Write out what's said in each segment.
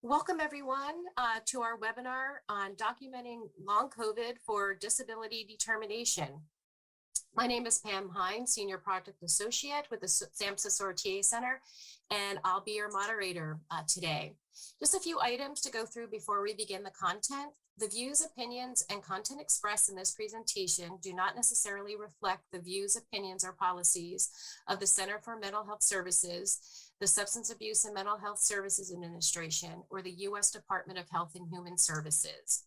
Welcome everyone to our webinar on documenting long COVID for disability determination. My name is Pam Hine, Senior Project Associate with the SAMHSA SOAR TA Center, and I'll be your moderator today. Just a few items to go through before we begin the content. The views, opinions, and content expressed in this presentation do not necessarily reflect the views, opinions, or policies of the Center for Mental Health Services, the Substance Abuse and Mental Health Services Administration, or the U.S. Department of Health and Human Services.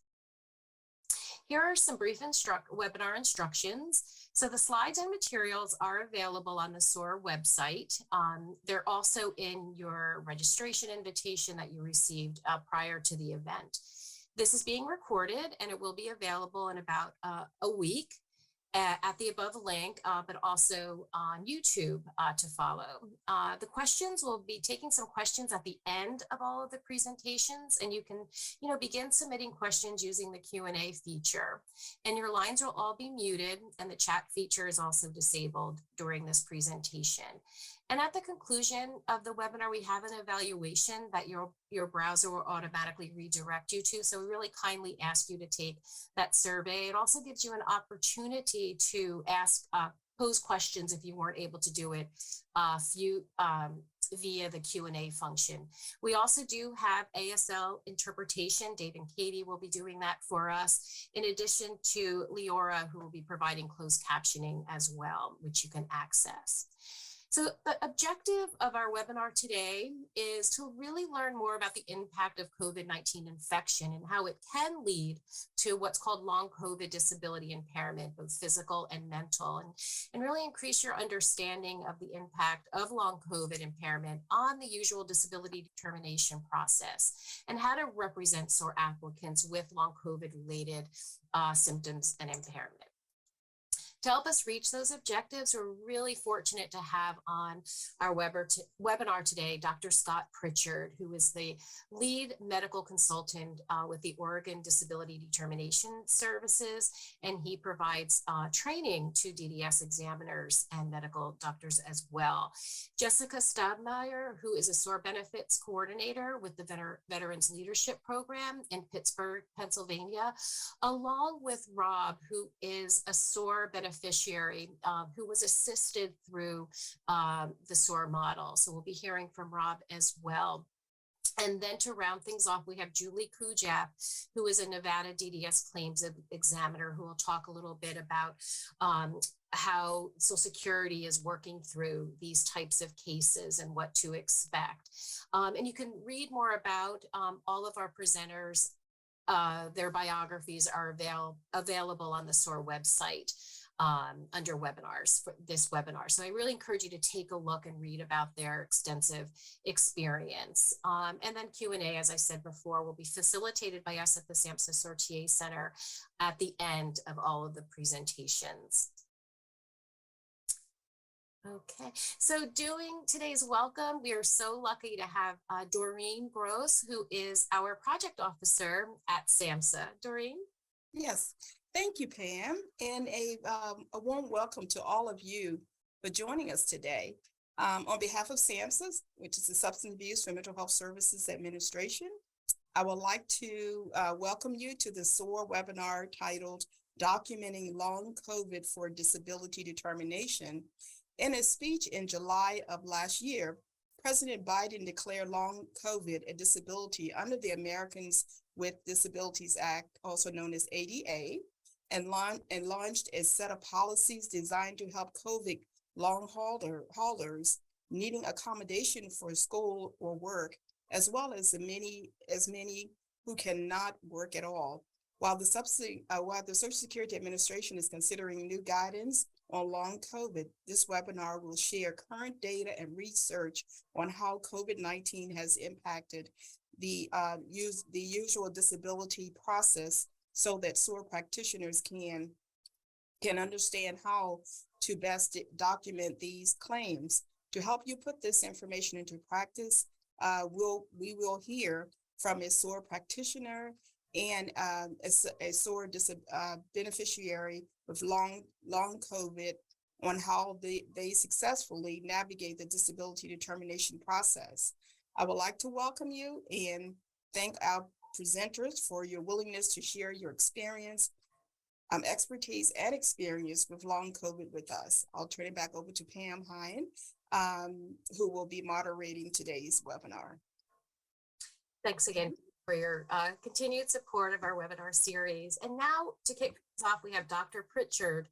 Here are some brief webinar instructions. So the slides and materials are available on the SOAR website. They're also in your registration invitation that you received prior to the event. This is being recorded and it will be available in about a week at the above link, but also on YouTube to follow. The questions, will be taking some questions at the end of all of the presentations, and you can, begin submitting questions using the Q&A feature. And your lines will all be muted, and the chat feature is also disabled during this presentation. And at the conclusion of the webinar, we have an evaluation that your browser will automatically redirect you to. So we really kindly ask you to take that survey. It also gives you an opportunity to pose questions if you weren't able to do it via the Q&A function. We also do have ASL interpretation. Dave and Katie will be doing that for us, in addition to Leora, who will be providing closed captioning as well, which you can access. So the objective of our webinar today is to really learn more about the impact of COVID-19 infection and how it can lead to what's called long COVID disability impairment, both physical and mental, and really increase your understanding of the impact of long COVID impairment on the usual disability determination process and how to represent SOAR applicants with long COVID related symptoms and impairment. To help us reach those objectives, we're really fortunate to have on our webinar today, Dr. Scott Pritchard, who is the lead medical consultant with the Oregon Disability Determination Services, and he provides training to DDS examiners and medical doctors as well. Jessica Stadmeyer, who is a SOAR benefits coordinator with the Veterans Leadership Program in Pittsburgh, Pennsylvania, along with Rob, who is a SOAR beneficiary who was assisted through the SOAR model. So we'll be hearing from Rob as well. And then to round things off, we have Julie Kujap, who is a Nevada DDS claims examiner, who will talk a little bit about how Social Security is working through these types of cases and what to expect. And you can read more about all of our presenters. Their biographies are available on the SOAR website under webinars for this webinar. So I really encourage you to take a look and read about their extensive experience. And then Q&A, as I said before, will be facilitated by us at the SAMHSA SOAR TA Center at the end of all of the presentations. Okay, so doing today's welcome, we are so lucky to have Doreen Gross, who is our project officer at SAMHSA. Doreen? Yes, thank you, Pam, and a warm welcome to all of you for joining us today. On behalf of SAMHSA, which is the Substance Abuse for Mental Health Services Administration, I would like to welcome you to the SOAR webinar titled Documenting Long COVID for Disability Determination. In a speech in July of last year, President Biden declared long COVID a disability under the Americans with Disabilities Act, also known as ADA, and launched a set of policies designed to help COVID long haulers needing accommodation for school or work, as well as many who cannot work at all. While the Social Security Administration is considering new guidance on long COVID, this webinar will share current data and research on how COVID-19 has impacted the usual disability process, so that SOAR practitioners can understand how to best document these claims. To help you put this information into practice, we will hear from a SOAR practitioner and a SOAR beneficiary with long COVID on how they successfully navigate the disability determination process. I would like to welcome you and thank our presenters for your willingness to share your experience, expertise and experience with long COVID with us. I'll turn it back over to Pam Hine, who will be moderating today's webinar. Thanks again for your continued support of our webinar series. And now to kick things off, we have Dr. Pritchard,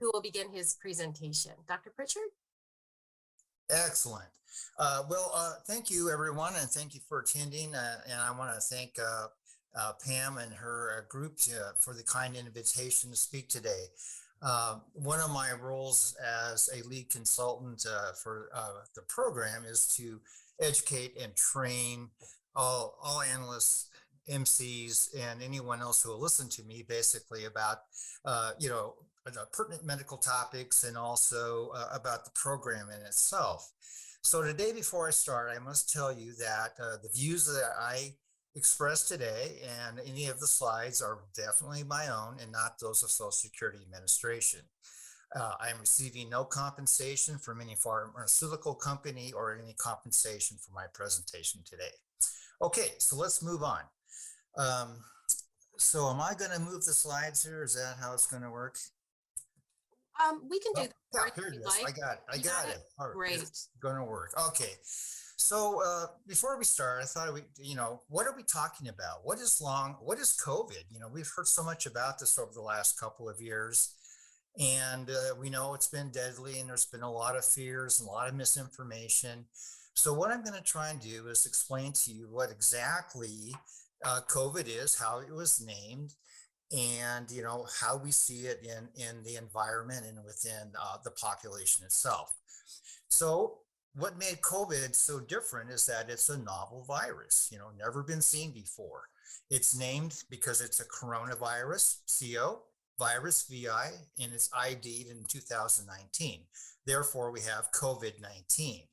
who will begin his presentation. Dr. Pritchard? Excellent. Thank you, everyone, and thank you for attending. And I want to thank Pam and her group for the kind invitation to speak today. One of my roles as a lead consultant for the program is to educate and train all analysts, MCs, and anyone else who will listen to me basically about, the pertinent medical topics and also about the program in itself. So today, before I start, I must tell you that the views that I express today and any of the slides are definitely my own and not those of Social Security Administration. I am receiving no compensation from any pharmaceutical company or any compensation for my presentation today. Okay, so let's move on. So am I going to move the slides here? Is that how it's going to work? We can do that. Here it is. I got it. All right. Great. It's going to work. Okay. So before we start, I thought what are we talking about? What is COVID? We've heard so much about this over the last couple of years, and we know it's been deadly and there's been a lot of fears and a lot of misinformation. So what I'm going to try and do is explain to you what exactly COVID is, how it was named, and how we see it in the environment and within the population itself. So what made COVID so different is that it's a novel virus, never been seen before. It's named because it's a coronavirus, CO, virus, VI, and it's ID'd in 2019. Therefore, we have COVID-19.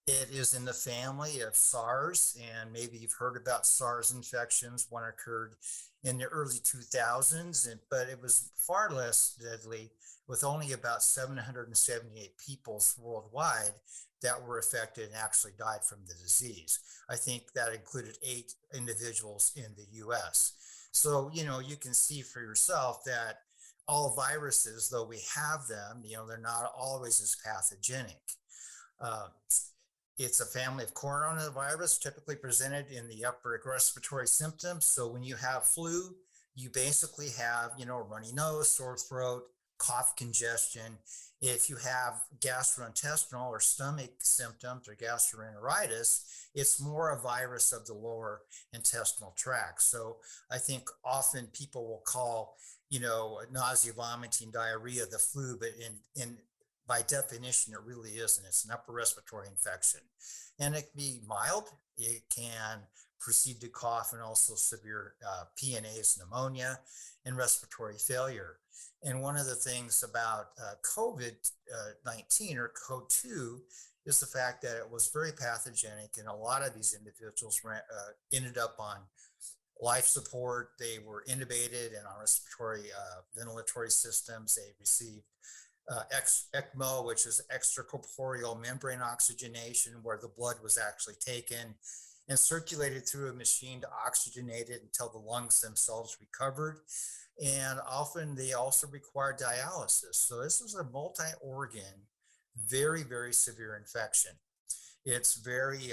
It is in the family of SARS, and maybe you've heard about SARS infections. One occurred in the early 2000s, but it was far less deadly, with only about 778 people worldwide that were affected and actually died from the disease. I think that included 8 individuals in the US. So, you can see for yourself that all viruses, though we have them, they're not always as pathogenic. It's a family of coronavirus, typically presented in the upper respiratory symptoms. So when you have flu, you basically have, runny nose, sore throat, cough, congestion. If you have gastrointestinal or stomach symptoms or gastroenteritis, it's more a virus of the lower intestinal tract. So I think often people will call, nausea, vomiting, diarrhea, the flu, but by definition, it really isn't. It's an upper respiratory infection. And it can be mild. It can proceed to cough and also severe PNAs, pneumonia, and respiratory failure. And one of the things about COVID-19 or CO2 is the fact that it was very pathogenic, and a lot of these individuals ended up on life support. They were intubated and on respiratory ventilatory systems. They received ECMO, which is extracorporeal membrane oxygenation, where the blood was actually taken and circulated through a machine to oxygenate it until the lungs themselves recovered. And often they also require dialysis. So this was a multi-organ, very, very severe infection. It's very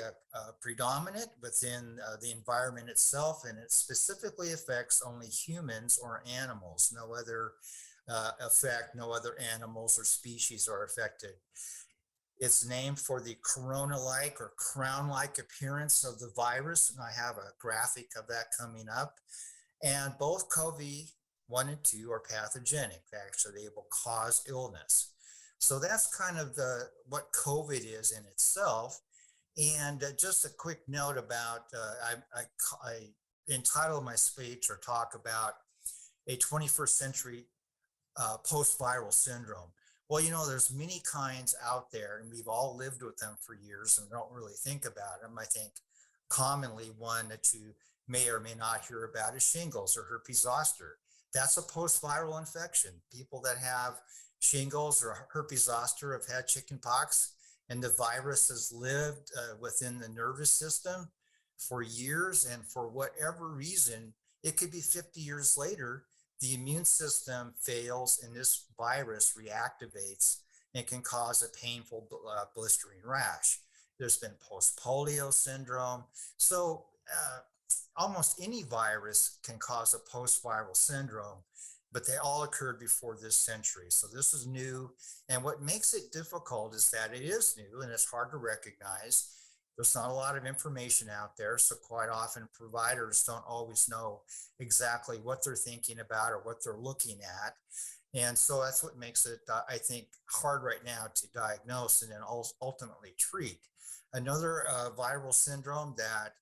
predominant within the environment itself, and it specifically affects only humans or animals. No other no other animals or species are affected. It's named for the corona-like or crown-like appearance of the virus, and I have a graphic of that coming up. And both COVID-1 and 2 are pathogenic. Actually, they will cause illness. So that's kind of what COVID is in itself. And just a quick note about, I entitled my speech or talk about a 21st century post-viral syndrome. Well, there's many kinds out there, and we've all lived with them for years and don't really think about them. I think commonly one that you may or may not hear about is shingles or herpes zoster. That's a post-viral infection. People that have shingles or herpes zoster have had chickenpox, and the virus has lived within the nervous system for years, and for whatever reason, it could be 50 years later, the immune system fails and this virus reactivates and can cause a painful blistering rash. There's been post-polio syndrome. So almost any virus can cause a post-viral syndrome, but they all occurred before this century. So this is new. And what makes it difficult is that it is new and it's hard to recognize. There's not a lot of information out there. So quite often providers don't always know exactly what they're thinking about or what they're looking at. And so that's what makes it, I think, hard right now to diagnose and then ultimately treat. Another viral syndrome that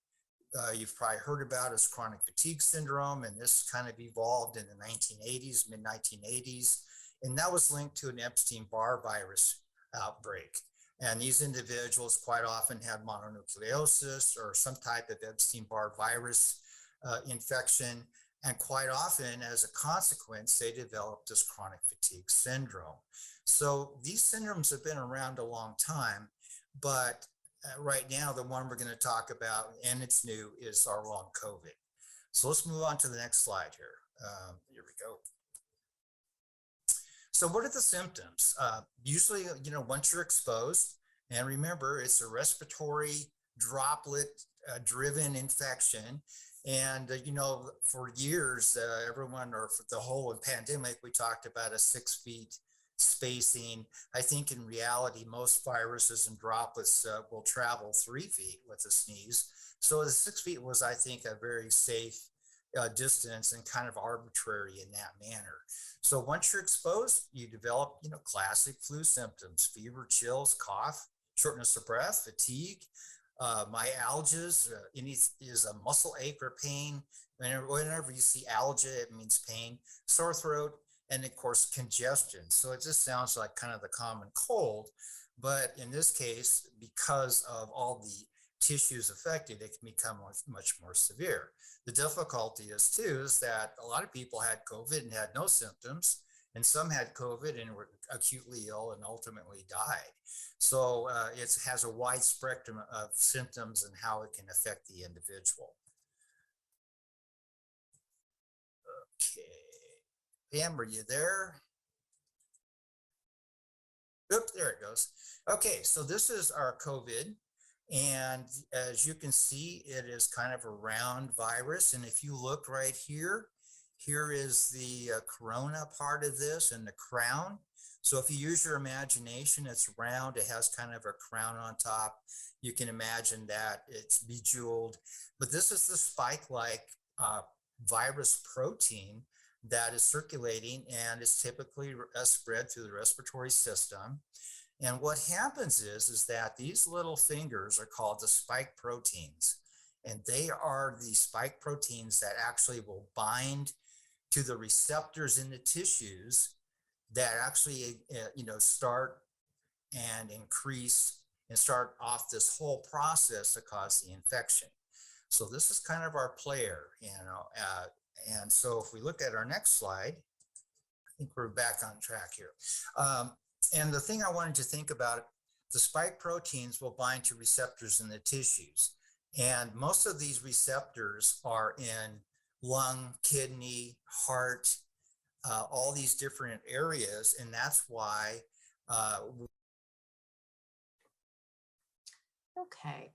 you've probably heard about is chronic fatigue syndrome, and this kind of evolved in the 1980s, mid 1980s, and that was linked to an Epstein-Barr virus outbreak. And these individuals quite often had mononucleosis or some type of Epstein-Barr virus infection, and quite often, as a consequence, they developed this chronic fatigue syndrome. So these syndromes have been around a long time, but right now, the one we're going to talk about, and it's new, is our long COVID. So let's move on to the next slide here. Here we go. So what are the symptoms? Usually, once you're exposed, and remember, it's a respiratory droplet driven infection. And, for years, everyone, or for the whole pandemic, we talked about a 6 feet spacing. I think in reality, most viruses and droplets will travel 3 feet with a sneeze. So the 6 feet was, I think, a very safe distance and kind of arbitrary in that manner. So once you're exposed, you develop, classic flu symptoms: fever, chills, cough, shortness of breath, fatigue, myalgias. Any is a muscle ache or pain. Whenever you see algia, it means pain. Sore throat, and of course, congestion. So it just sounds like kind of the common cold, but in this case, because of all the tissues affected, it can become much more severe. The difficulty is too, is that a lot of people had COVID and had no symptoms, and some had COVID and were acutely ill and ultimately died. So it has a wide spectrum of symptoms and how it can affect the individual. Okay. Pam, are you there? Oop, there it goes. Okay, so this is our COVID. And as you can see, it is kind of a round virus. And if you look right here, here is the corona part of this and the crown. So if you use your imagination, it's round, it has kind of a crown on top. You can imagine that it's bejeweled. But this is the spike-like virus protein that is circulating and is typically spread through the respiratory system. And what happens is that these little fingers are called the spike proteins, and they are the spike proteins that actually will bind to the receptors in the tissues that actually, start and increase and start off this whole process to cause the infection. So this is kind of our player, and so if we look at our next slide, I think we're back on track here. And the thing I wanted to think about, the spike proteins will bind to receptors in the tissues. And most of these receptors are in lung, kidney, heart, all these different areas. And that's why. Okay.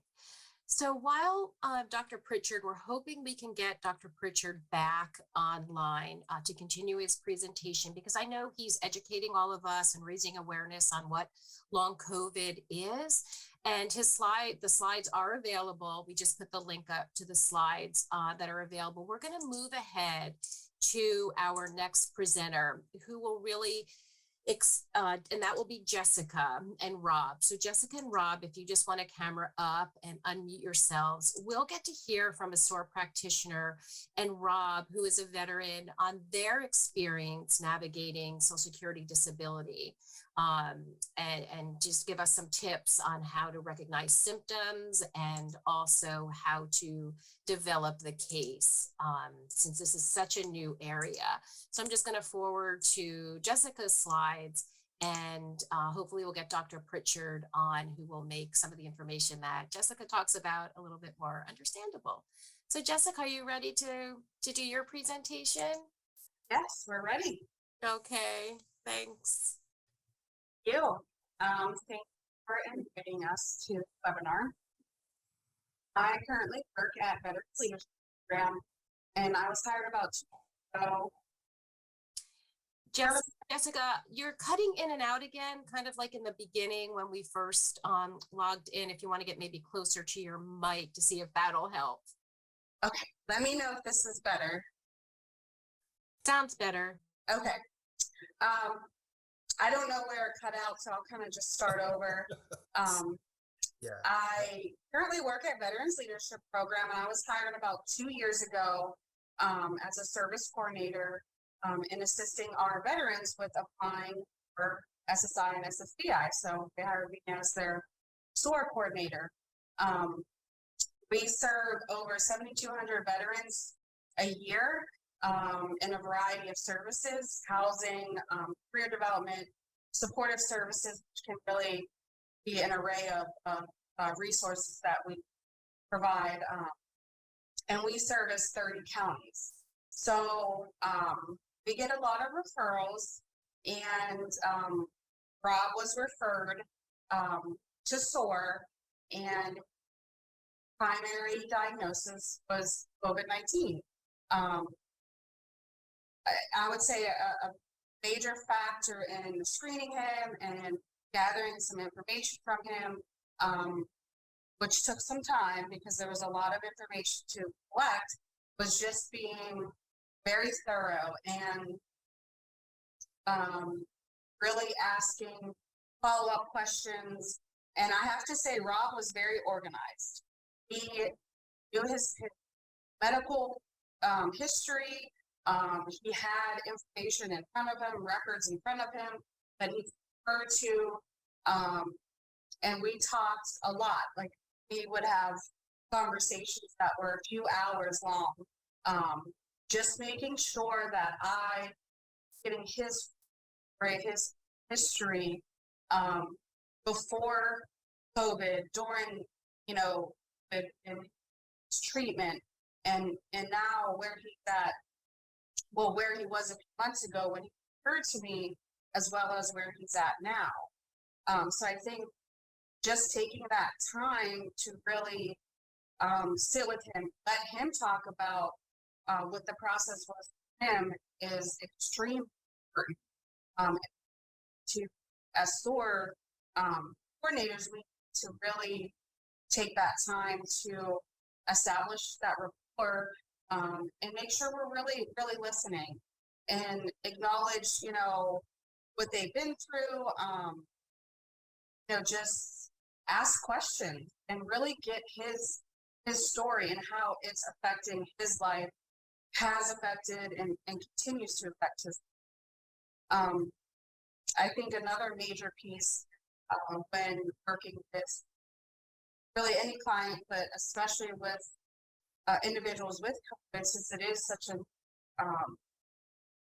So while Dr. Pritchard, we're hoping we can get Dr. Pritchard back online to continue his presentation, because I know he's educating all of us and raising awareness on what long COVID is. And the slides are available. We just put the link up to the slides that are available. We're going to move ahead to our next presenter, who will really and that will be Jessica and Rob. So Jessica and Rob, if you just want a camera up and unmute yourselves, we'll get to hear from a SOAR practitioner and Rob, who is a veteran, on their experience navigating Social Security disability, and just give us some tips on how to recognize symptoms and also how to develop the case, since this is such a new area. So I'm just going to forward to Jessica's slides, And hopefully we'll get Dr. Pritchard on, who will make some of the information that Jessica talks about a little bit more understandable. So Jessica, are you ready to do your presentation? Yes, we're ready. Okay, thanks. Thank you. Thank you for inviting us to the webinar. I currently work at Veterans Leadership Program, and I was hired about 2 years ago. Jessica, you're cutting in and out again, kind of like in the beginning when we first logged in. If you want to get maybe closer to your mic to see if that'll help. Okay, let me know if this is better. Sounds better. Okay. I don't know where it cut out, so I'll kind of just start over. Yeah. I currently work at Veterans Leadership Program, and I was hired about 2 years ago as a service coordinator in assisting our veterans with applying for SSI and SSDI. So they hired me as their SOAR coordinator. We serve over 7,200 veterans a year in a variety of services, housing, career development, supportive services, which can really be an array of resources that we provide. And we service 30 counties. So we get a lot of referrals, and Rob was referred to SOAR, and primary diagnosis was COVID-19. I would say a major factor in screening him and gathering some information from him, which took some time because there was a lot of information to collect, was just being very thorough and really asking follow-up questions. And I have to say, Rob was very organized. He knew his medical history. He had information in front of him, records in front of him that he referred to. And we talked a lot. Like, we would have conversations that were a few hours long, just making sure that I getting his history before COVID, during, his treatment, and now where he's at, well, where he was a few months ago when he referred to me, as well as where he's at now. So I think just taking that time to really sit with him, let him talk about what the process was for him is extremely important. As SOAR coordinators, we need to really take that time to establish that rapport and make sure we're really, really listening and acknowledge, what they've been through. Just ask questions and really get his story and how it's affecting his life, has affected and continues to affect his. I think another major piece when working with really any client, but especially with individuals with COVID, since it is such a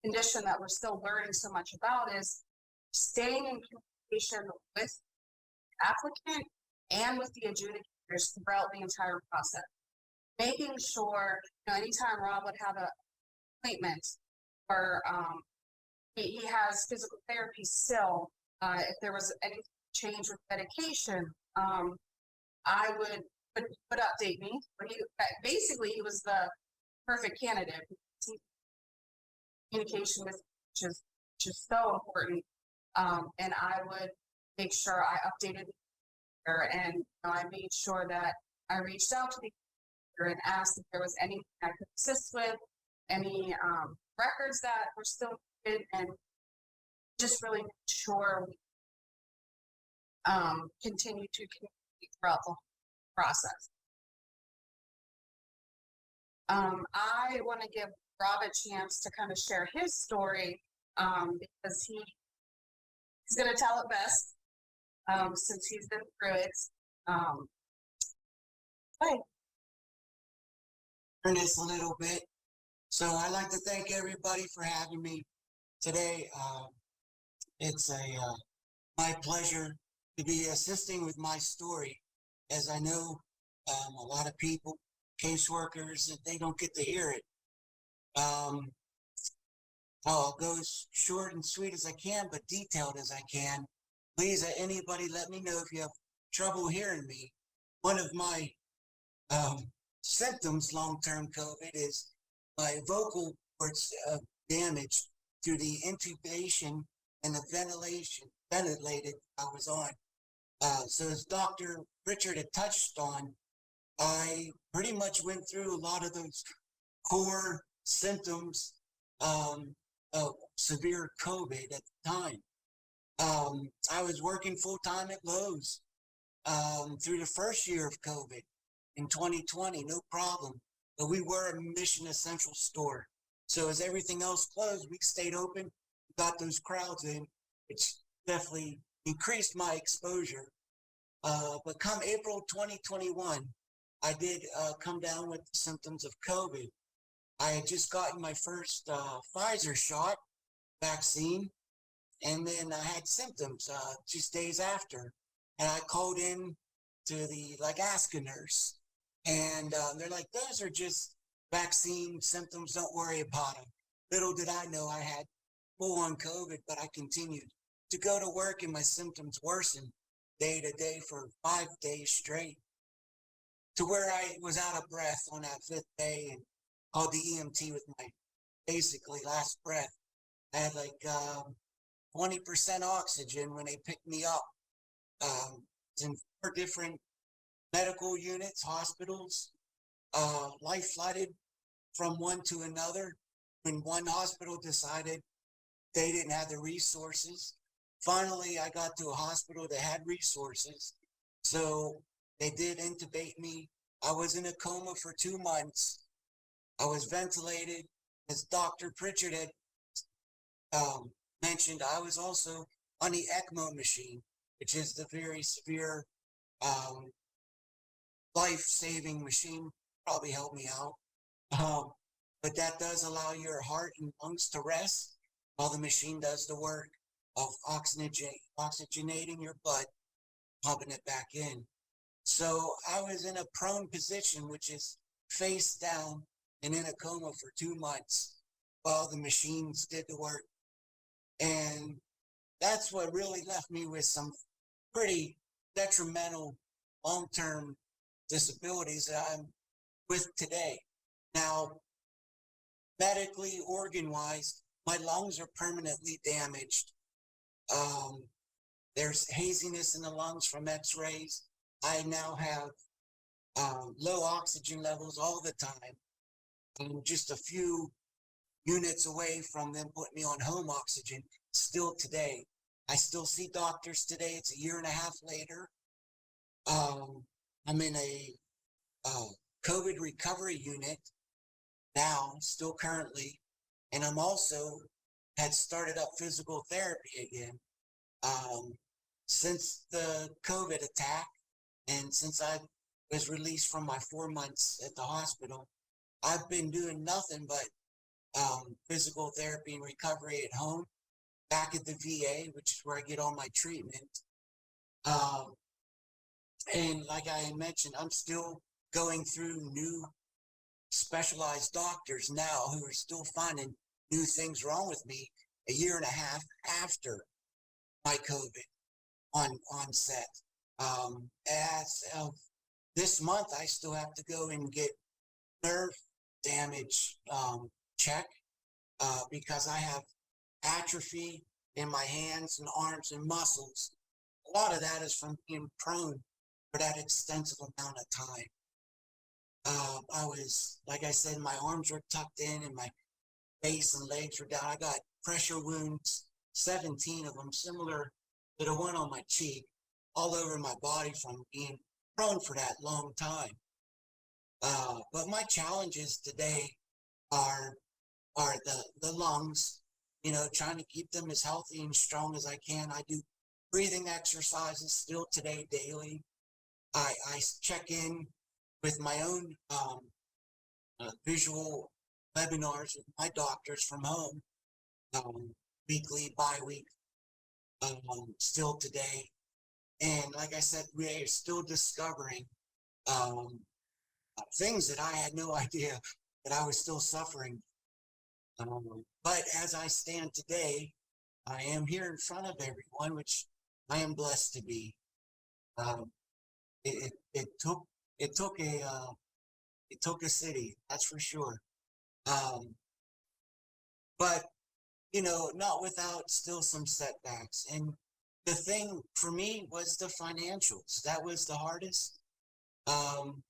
condition that we're still learning so much about, is staying in communication with the applicant and with the adjudicators throughout the entire process. Making sure, anytime Rob would have an appointment or he has physical therapy still, if there was any change with medication, I would update me. Basically, he was the perfect candidate. Communication with which is so important, and I would make sure I updated her, and I made sure that I reached out to the and asked if there was anything I could assist with, any records that were still needed, and just really make sure we continue to communicate throughout the process. I want to give Rob a chance to kind of share his story because he's going to tell it best since he's been through it. Turn this a little bit. So I'd like to thank everybody for having me today. It's my pleasure to be assisting with my story, as I know a lot of people, caseworkers, they don't get to hear it. I'll go as short and sweet as I can, but detailed as I can. Please, anybody, let me know if you have trouble hearing me. One of my symptoms, long-term COVID, is my vocal cords damaged through the intubation and the ventilated I was on. So as Dr. Richard had touched on, I pretty much went through a lot of those core symptoms of severe COVID at the time. I was working full-time at Lowe's through the first year of COVID in 2020, no problem. But we were a mission essential store. So as everything else closed, we stayed open, got those crowds in, which definitely increased my exposure. But come April 2021, I did come down with symptoms of COVID. I had just gotten my first Pfizer shot vaccine, and then I had symptoms just days after. And I called in to the, ask a nurse. And they're like, those are just vaccine symptoms. Don't worry about them. Little did I know I had full-on COVID, but I continued to go to work and my symptoms worsened day to day for 5 days straight, to where I was out of breath on that 5th day and called the EMT with my basically last breath. I had 20% oxygen when they picked me up. It's in 4 different medical units, hospitals, life flighted from one to another. When one hospital decided they didn't have the resources, finally I got to a hospital that had resources. So they did intubate me. I was in a coma for 2 months. I was ventilated. As Dr. Pritchard had mentioned, I was also on the ECMO machine, which is the very severe life-saving machine. Probably helped me out. But that does allow your heart and lungs to rest while the machine does the work of oxygenating your blood, pumping it back in. So I was in a prone position, which is face down and in a coma for 2 months while the machines did the work. And that's what really left me with some pretty detrimental long-term disabilities that I'm with today. Now, medically, organ-wise, my lungs are permanently damaged. There's haziness in the lungs from x-rays. I now have low oxygen levels all the time. I'm just a few units away from them putting me on home oxygen still today. I still see doctors today. It's 1.5 years later. I'm in a COVID recovery unit now, still currently, and I'm also had started up physical therapy again. Since the COVID attack and since I was released from my 4 months at the hospital, I've been doing nothing but physical therapy and recovery at home, back at the VA, which is where I get all my treatment. And like I had mentioned, I'm still going through new specialized doctors now who are still finding new things wrong with me 1.5 years after my COVID onset. As of this month, I still have to go and get nerve damage check because I have atrophy in my hands and arms and muscles. A lot of that is from being prone for that extensive amount of time. I was, like I said, my arms were tucked in and my face and legs were down. I got pressure wounds, 17 of them, similar to the one on my cheek, all over my body from being prone for that long time. But my challenges today are the lungs, trying to keep them as healthy and strong as I can. I do breathing exercises still today daily. I check in with my own visual webinars with my doctors from home, weekly, bi-week, still today. And like I said, we are still discovering things that I had no idea that I was still suffering. But as I stand today, I am here in front of everyone, which I am blessed to be. Um, it took it took a city, that's for sure. Um, but you know, not without still some setbacks. And the thing for me was the financials. That was the hardest. Um,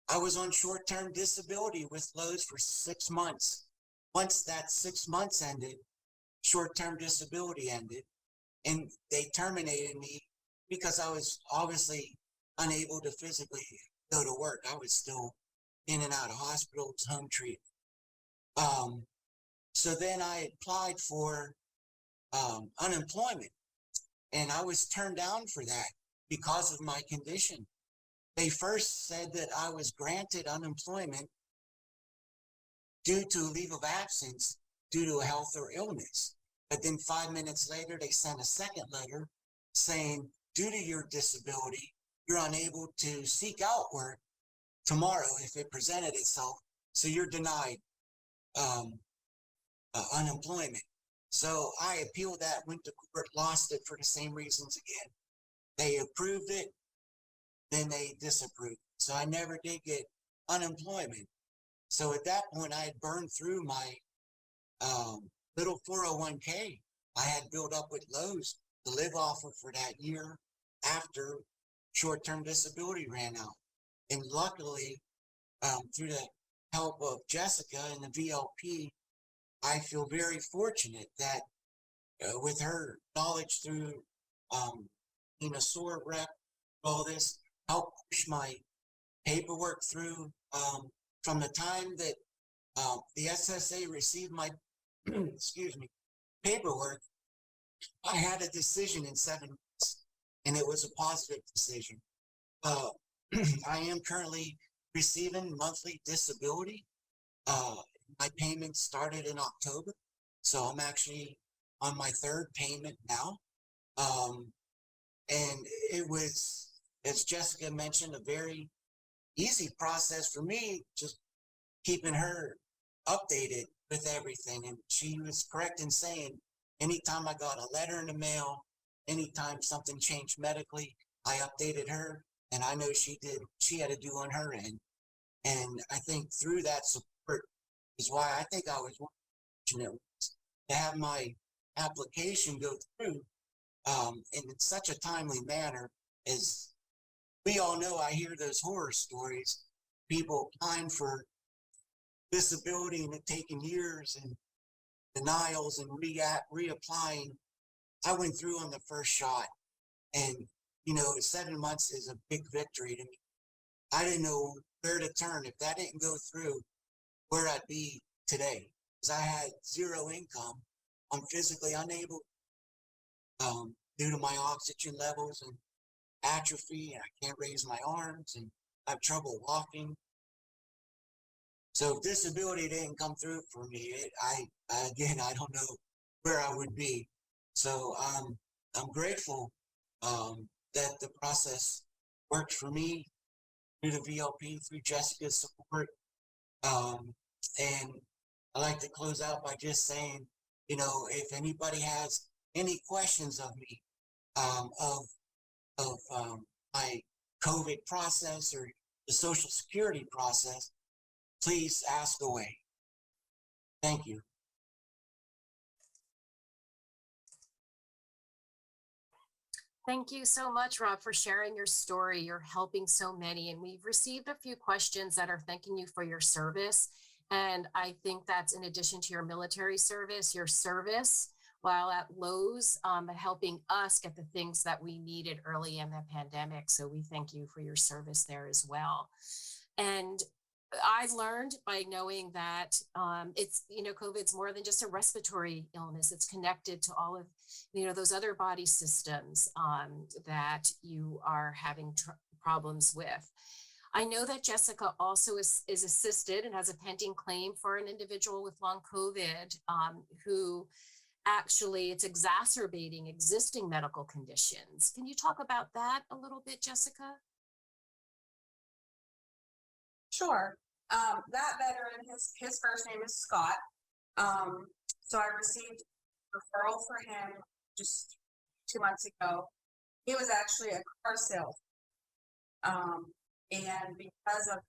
I was on short-term disability with Lowe's for 6 months. Once that 6 months ended, short-term disability ended, and they terminated me because I was obviously unable to physically go to work. I was still in and out of hospitals, home treatment. So then I applied for unemployment, and I was turned down for that because of my condition. They first said that I was granted unemployment due to leave of absence due to a health or illness. But then 5 minutes later, they sent a second letter saying, due to your disability, you're unable to seek out work tomorrow if it presented itself. So you're denied unemployment. So I appealed that, went to court, lost it for the same reasons again. They approved it, then they disapproved. So I never did get unemployment. So at that point, I had burned through my little 401k I had built up with Lowe's to live off of for that year after short-term disability ran out. And luckily, through the help of Jessica and the VLP, I feel very fortunate that with her knowledge through being a SOAR rep, all this helped push my paperwork through from the time that the SSA received my excuse me paperwork. I had a decision in 7 months, and it was a positive decision. I am currently receiving monthly disability. My payment started in October, so I'm actually on my third payment now. And it was, as Jessica mentioned, a very easy process for me, just keeping her updated with everything. And she was correct in saying, anytime I got a letter in the mail, anytime something changed medically, I updated her, and I know she had to do on her end. And I think through that support is why I think I was fortunate to have my application go through in such a timely manner. As we all know, I hear those horror stories, people applying for disability and it taking years and denials and reapplying. I went through on the first shot, and you know, 7 months is a big victory to me. I didn't know where to turn. If that didn't go through, where I'd be today, because I had zero income. I'm physically unable due to my oxygen levels and atrophy, and I can't raise my arms and I have trouble walking. So if disability didn't come through for me, I don't know where I would be. So I'm grateful that the process worked for me through the VLP, through Jessica's support. And I like to close out by just saying, you know, if anybody has any questions of me, of my COVID process or the Social Security process, please ask away. Thank you. Thank you so much, Rob, for sharing your story. You're helping so many, and we've received a few questions that are thanking you for your service. And I think that's in addition to your military service, your service while at Lowe's, helping us get the things that we needed early in the pandemic. So we thank you for your service there as well. And I've learned by knowing that it's, you know, COVID's more than just a respiratory illness. It's connected to all of, you know, those other body systems that you are having problems with. I know that Jessica also is assisted and has a pending claim for an individual with long COVID who actually it's exacerbating existing medical conditions. Can you talk about that a little bit, Jessica? Sure. That veteran, his first name is Scott. So I received a referral for him just 2 months ago. He was actually a car salesman. And because of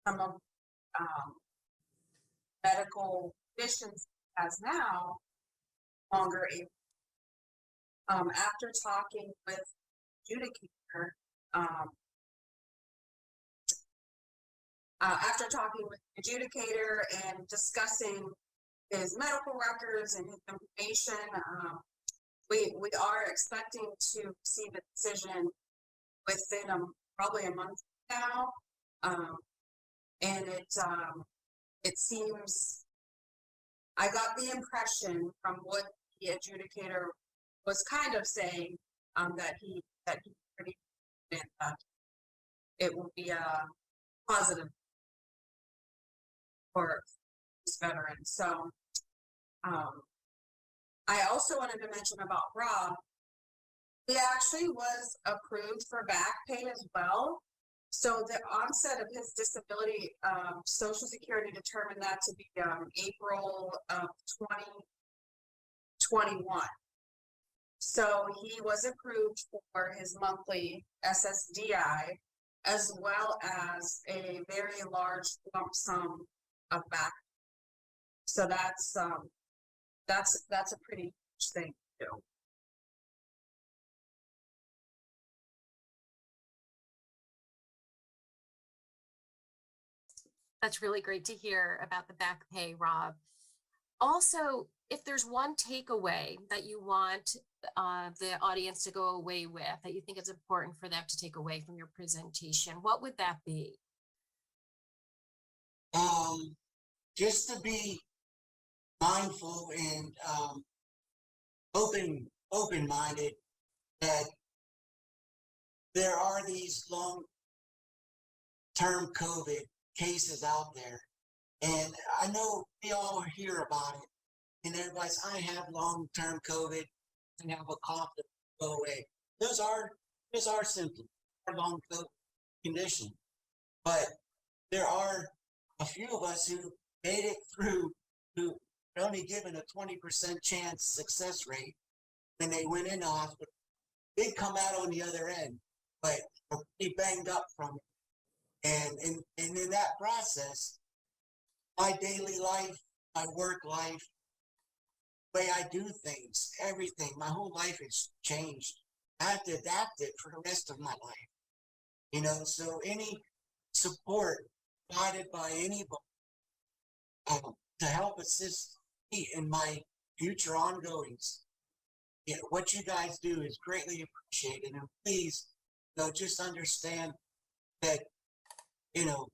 some of medical conditions he has now, longer able. After talking with adjudicator, and discussing his medical records and his information, we are expecting to receive a decision within probably a month now. And it seems, I got the impression from what the adjudicator was kind of saying, that he pretty confident that it will be a positive for this veteran. So, I also wanted to mention about Rob. He actually was approved for back pay as well. So the onset of his disability, Social Security determined that to be April of 2021. So he was approved for his monthly SSDI, as well as a very large lump sum of back. So that's a pretty huge thing to do. That's really great to hear about the back pay, Rob. Also, if there's one takeaway that you want the audience to go away with, that you think is important for them to take away from your presentation, what would that be? Just to be mindful and open-minded that there are these long-term COVID cases out there. And I know we all hear about it. And everybody's, I have long-term COVID and have a cough that go away. Those are symptoms, are long COVID condition. But there are a few of us who made it through, who were only given a 20% chance success rate when they went into hospital. They come out on the other end, but are pretty banged up from it. And in that process, my daily life, my work life, the way I do things, everything, my whole life has changed. I have to adapt it for the rest of my life. You know, so any support provided by anybody to help assist me in my future ongoings, you know, what you guys do is greatly appreciated. And please, you know, just understand that, you know,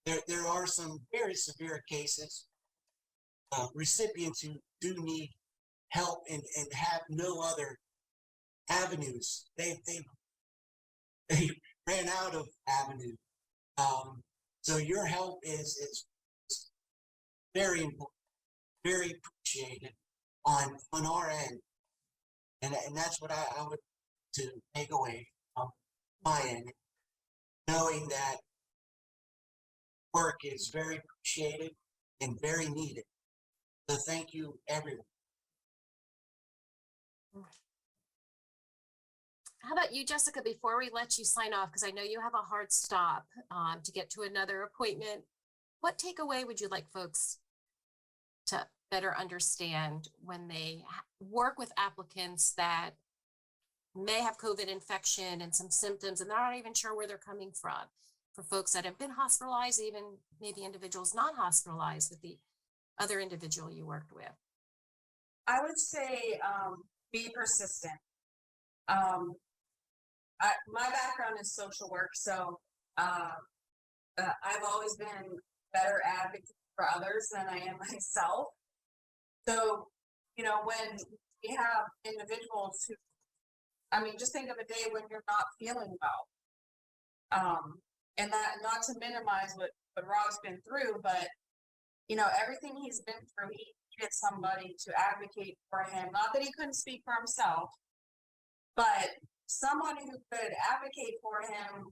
there are some very severe cases, recipients who do need help and have no other avenues. They ran out of avenues. So your help is very important, very appreciated on our end. And that's what I would to take away from my end, knowing that work is very appreciated and very needed. So thank you, everyone. How about you, Jessica, before we let you sign off, because I know you have a hard stop to get to another appointment. What takeaway would you like folks to better understand when they work with applicants that may have COVID infection and some symptoms and they're not even sure where they're coming from? For folks that have been hospitalized, even maybe individuals not hospitalized with the other individual you worked with? I would say be persistent. My background is social work, so I've always been a better advocate for others than I am myself. So, you know, when we have individuals who, I mean, just think of a day when you're not feeling well. And that, not to minimize what Rob's been through, but you know, everything he's been through, he needed somebody to advocate for him. Not that he couldn't speak for himself, but someone who could advocate for him,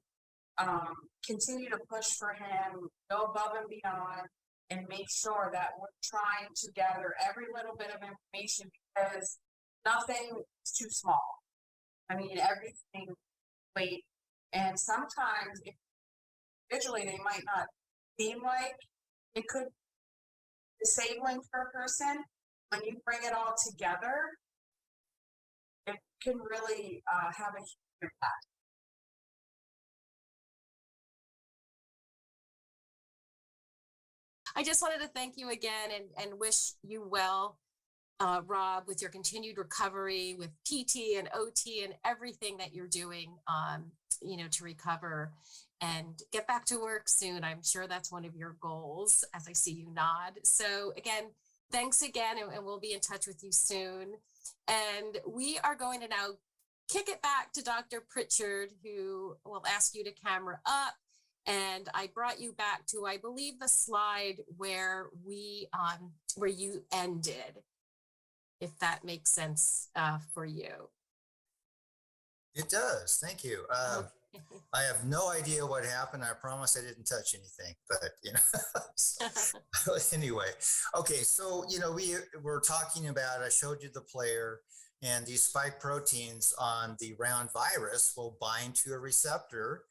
continue to push for him, go above and beyond, and make sure that we're trying to gather every little bit of information because nothing is too small. I mean, everything weight, and sometimes individually they might not seem like it could be disabling for a person. When you bring it all together, it can really have a huge impact. I just wanted to thank you again and wish you well, Rob, with your continued recovery with PT and OT and everything that you're doing, to recover and get back to work soon. I'm sure that's one of your goals as I see you nod. So again, thanks again, and we'll be in touch with you soon. And we are going to now kick it back to Dr. Pritchard, who will ask you to camera up. And I brought you back to, I believe, the slide where where you ended, if that makes sense for you. It does. Thank you. I have no idea what happened. I promise I didn't touch anything, but anyway. Okay. So, we were talking about, I showed you the player, and these spike proteins on the round virus will bind to a receptor,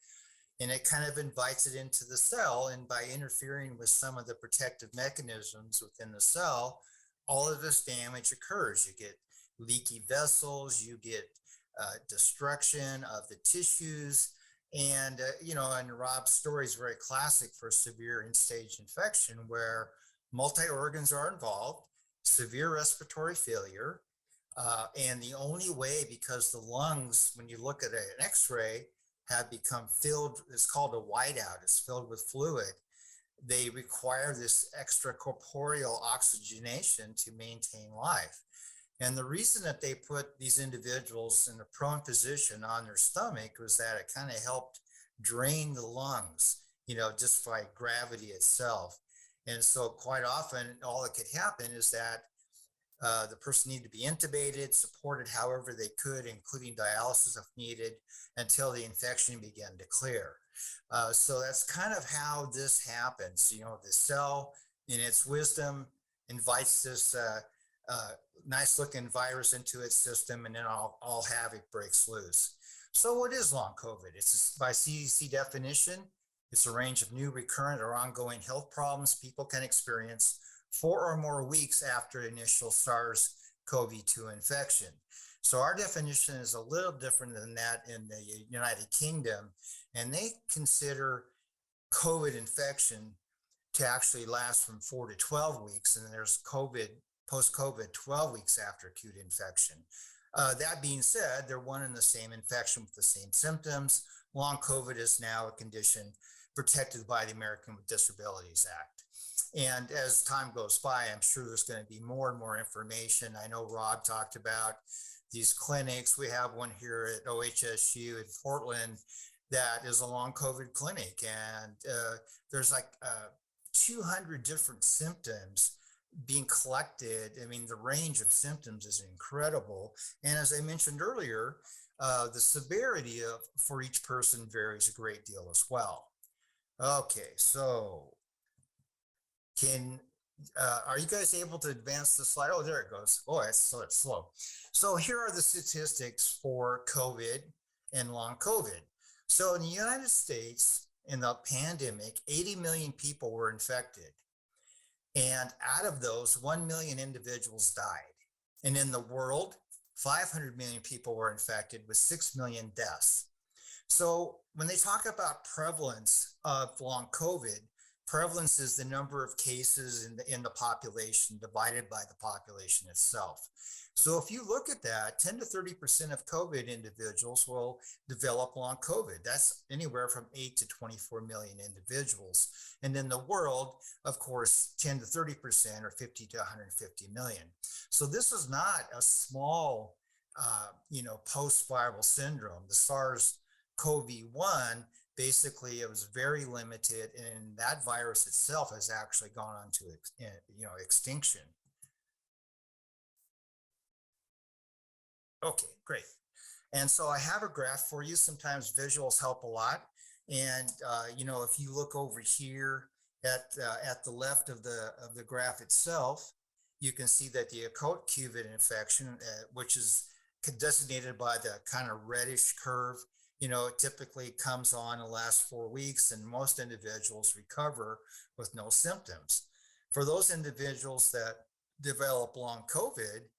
and it kind of invites it into the cell. And by interfering with some of the protective mechanisms within the cell, all of this damage occurs. You get leaky vessels, you get destruction of the tissues. And, and Rob's story is very classic for severe end-stage infection where multi-organs are involved, severe respiratory failure. And the only way, because the lungs, when you look at an x-ray, have become filled, it's called a whiteout, it's filled with fluid. They require this extracorporeal oxygenation to maintain life. And the reason that they put these individuals in a prone position on their stomach was that it kind of helped drain the lungs, just by gravity itself. And so quite often, all that could happen is that the person needed to be intubated, supported however they could, including dialysis if needed, until the infection began to clear. So that's kind of how this happens. The cell, in its wisdom, invites this nice looking virus into its system, and then all havoc breaks loose. So what is long COVID? It's, by CDC definition, it's a range of new, recurrent, or ongoing health problems people can experience 4 or more weeks after initial SARS-CoV-2 infection. So our definition is a little different than that in the United Kingdom, and they consider COVID infection to actually last from 4 to 12 weeks, and then there's COVID, post-COVID, 12 weeks after acute infection. That being said, they're one and the same infection with the same symptoms. Long COVID is now a condition protected by the American with Disabilities Act. And as time goes by, I'm sure there's going to be more and more information. I know Rob talked about these clinics. We have one here at OHSU in Portland that is a long COVID clinic. And there's like 200 different symptoms being collected. I mean, the range of symptoms is incredible. And as I mentioned earlier, the severity for each person varies a great deal as well. Okay, so are you guys able to advance the slide? Oh, there it goes. Oh, it's slow. So here are the statistics for COVID and long COVID. So in the United States, in the pandemic, 80 million people were infected. And out of those, 1 million individuals died. And in the world, 500 million people were infected with 6 million deaths. So when they talk about prevalence of long COVID, prevalence is the number of cases in the population divided by the population itself. So if you look at that, 10 to 30% of COVID individuals will develop long COVID. That's anywhere from 8 to 24 million individuals. And in the world, of course, 10 to 30% or 50 to 150 million. So this is not a small, post-viral syndrome. The SARS-CoV-1 basically it was very limited, and that virus itself has actually gone on to extinction. Okay, great. And so I have a graph for you. Sometimes visuals help a lot. And if you look over here at the left of the graph itself, you can see that the acute COVID infection, which is designated by the kind of reddish curve, it typically comes on the last 4 weeks, and most individuals recover with no symptoms. For those individuals that develop long COVID,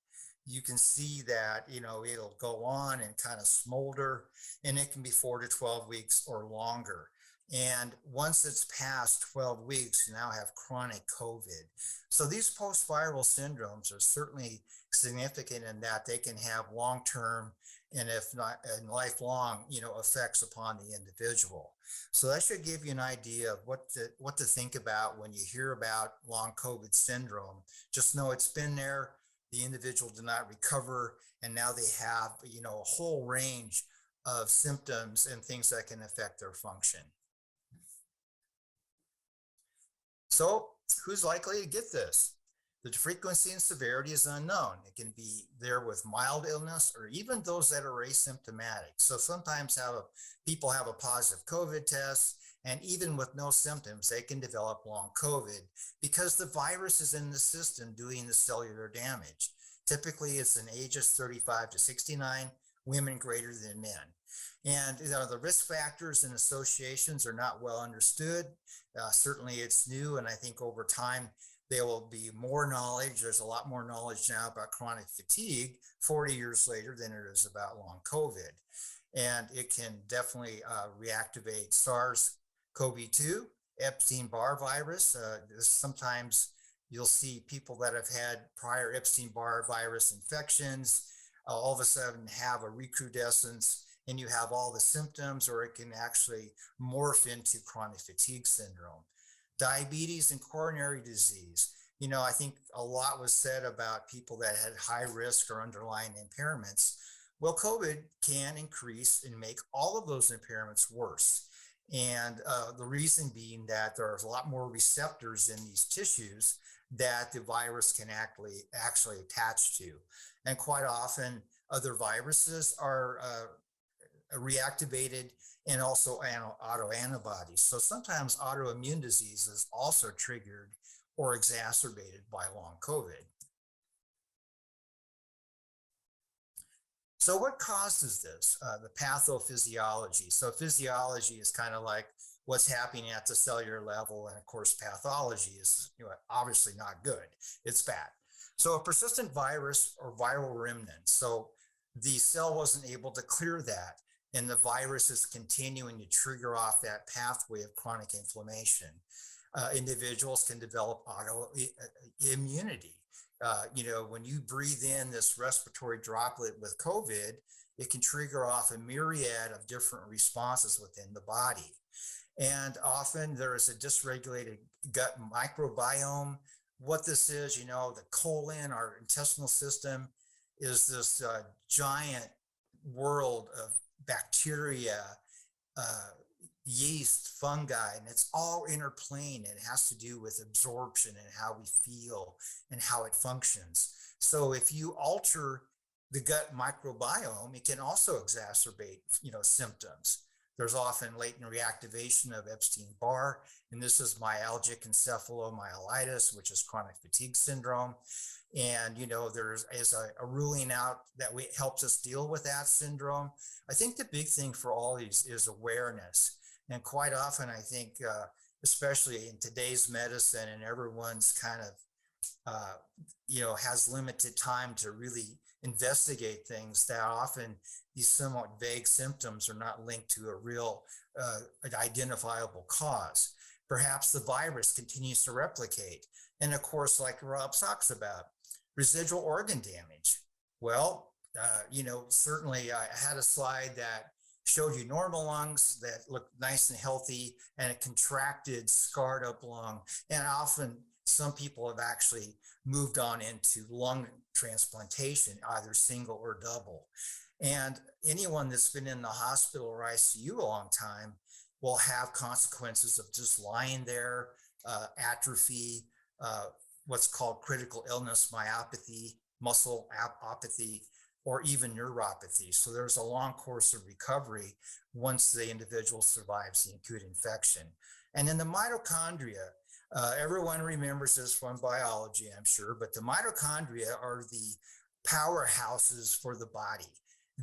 you can see that, it'll go on and kind of smolder, and it can be 4 to 12 weeks or longer. And once it's past 12 weeks, you now have chronic COVID. So these post-viral syndromes are certainly significant in that they can have long-term, and if not and lifelong, effects upon the individual. So that should give you an idea of what to think about when you hear about long COVID syndrome. Just know it's been there. The individual did not recover, and now they have, a whole range of symptoms and things that can affect their function. So who's likely to get this? The frequency and severity is unknown. It can be there with mild illness or even those that are asymptomatic. So sometimes people have a positive COVID test, and even with no symptoms, they can develop long COVID because the virus is in the system doing the cellular damage. Typically, it's in ages 35 to 69, women greater than men. And the risk factors and associations are not well understood. Certainly it's new, and I think over time there will be more knowledge. There's a lot more knowledge now about chronic fatigue 40 years later than it is about long COVID. And it can definitely reactivate SARS-CoV-2, Epstein-Barr virus. Sometimes you'll see people that have had prior Epstein-Barr virus infections all of a sudden have a recrudescence, and you have all the symptoms, or it can actually morph into chronic fatigue syndrome. Diabetes and coronary disease. I think a lot was said about people that had high risk or underlying impairments. Well, COVID can increase and make all of those impairments worse. And the reason being that there's a lot more receptors in these tissues that the virus can actually attach to. And quite often other viruses are reactivated, and also autoantibodies. So sometimes autoimmune disease is also triggered or exacerbated by long COVID. So what causes this? The pathophysiology. So physiology is kind of like what's happening at the cellular level. And of course, pathology is obviously not good. It's bad. So a persistent virus or viral remnant. So the cell wasn't able to clear that, and the virus is continuing to trigger off that pathway of chronic inflammation. Individuals can develop autoimmunity. When you breathe in this respiratory droplet with COVID, it can trigger off a myriad of different responses within the body. And often there is a dysregulated gut microbiome. What this is, the colon, our intestinal system, is this giant world of bacteria, yeast, fungi, and it's all interplaying. It has to do with absorption and how we feel and how it functions. So if you alter the gut microbiome, it can also exacerbate, symptoms. There's often latent reactivation of Epstein-Barr, and this is myalgic encephalomyelitis, which is chronic fatigue syndrome. And, there is a ruling out that helps us deal with that syndrome. I think the big thing for all these is awareness. And quite often, I think, especially in today's medicine, and everyone's kind of, has limited time to really investigate things, that often these somewhat vague symptoms are not linked to a real identifiable cause. Perhaps the virus continues to replicate. And of course, like Rob talks about, residual organ damage. Well, certainly I had a slide that showed you normal lungs that looked nice and healthy, and a contracted, scarred up lung. And often some people have actually moved on into lung transplantation, either single or double. And anyone that's been in the hospital or ICU a long time, will have consequences of just lying there, atrophy, what's called critical illness, myopathy, muscle apathy, or even neuropathy. So there's a long course of recovery once the individual survives the acute infection. And then the mitochondria, everyone remembers this from biology, I'm sure, but the mitochondria are the powerhouses for the body.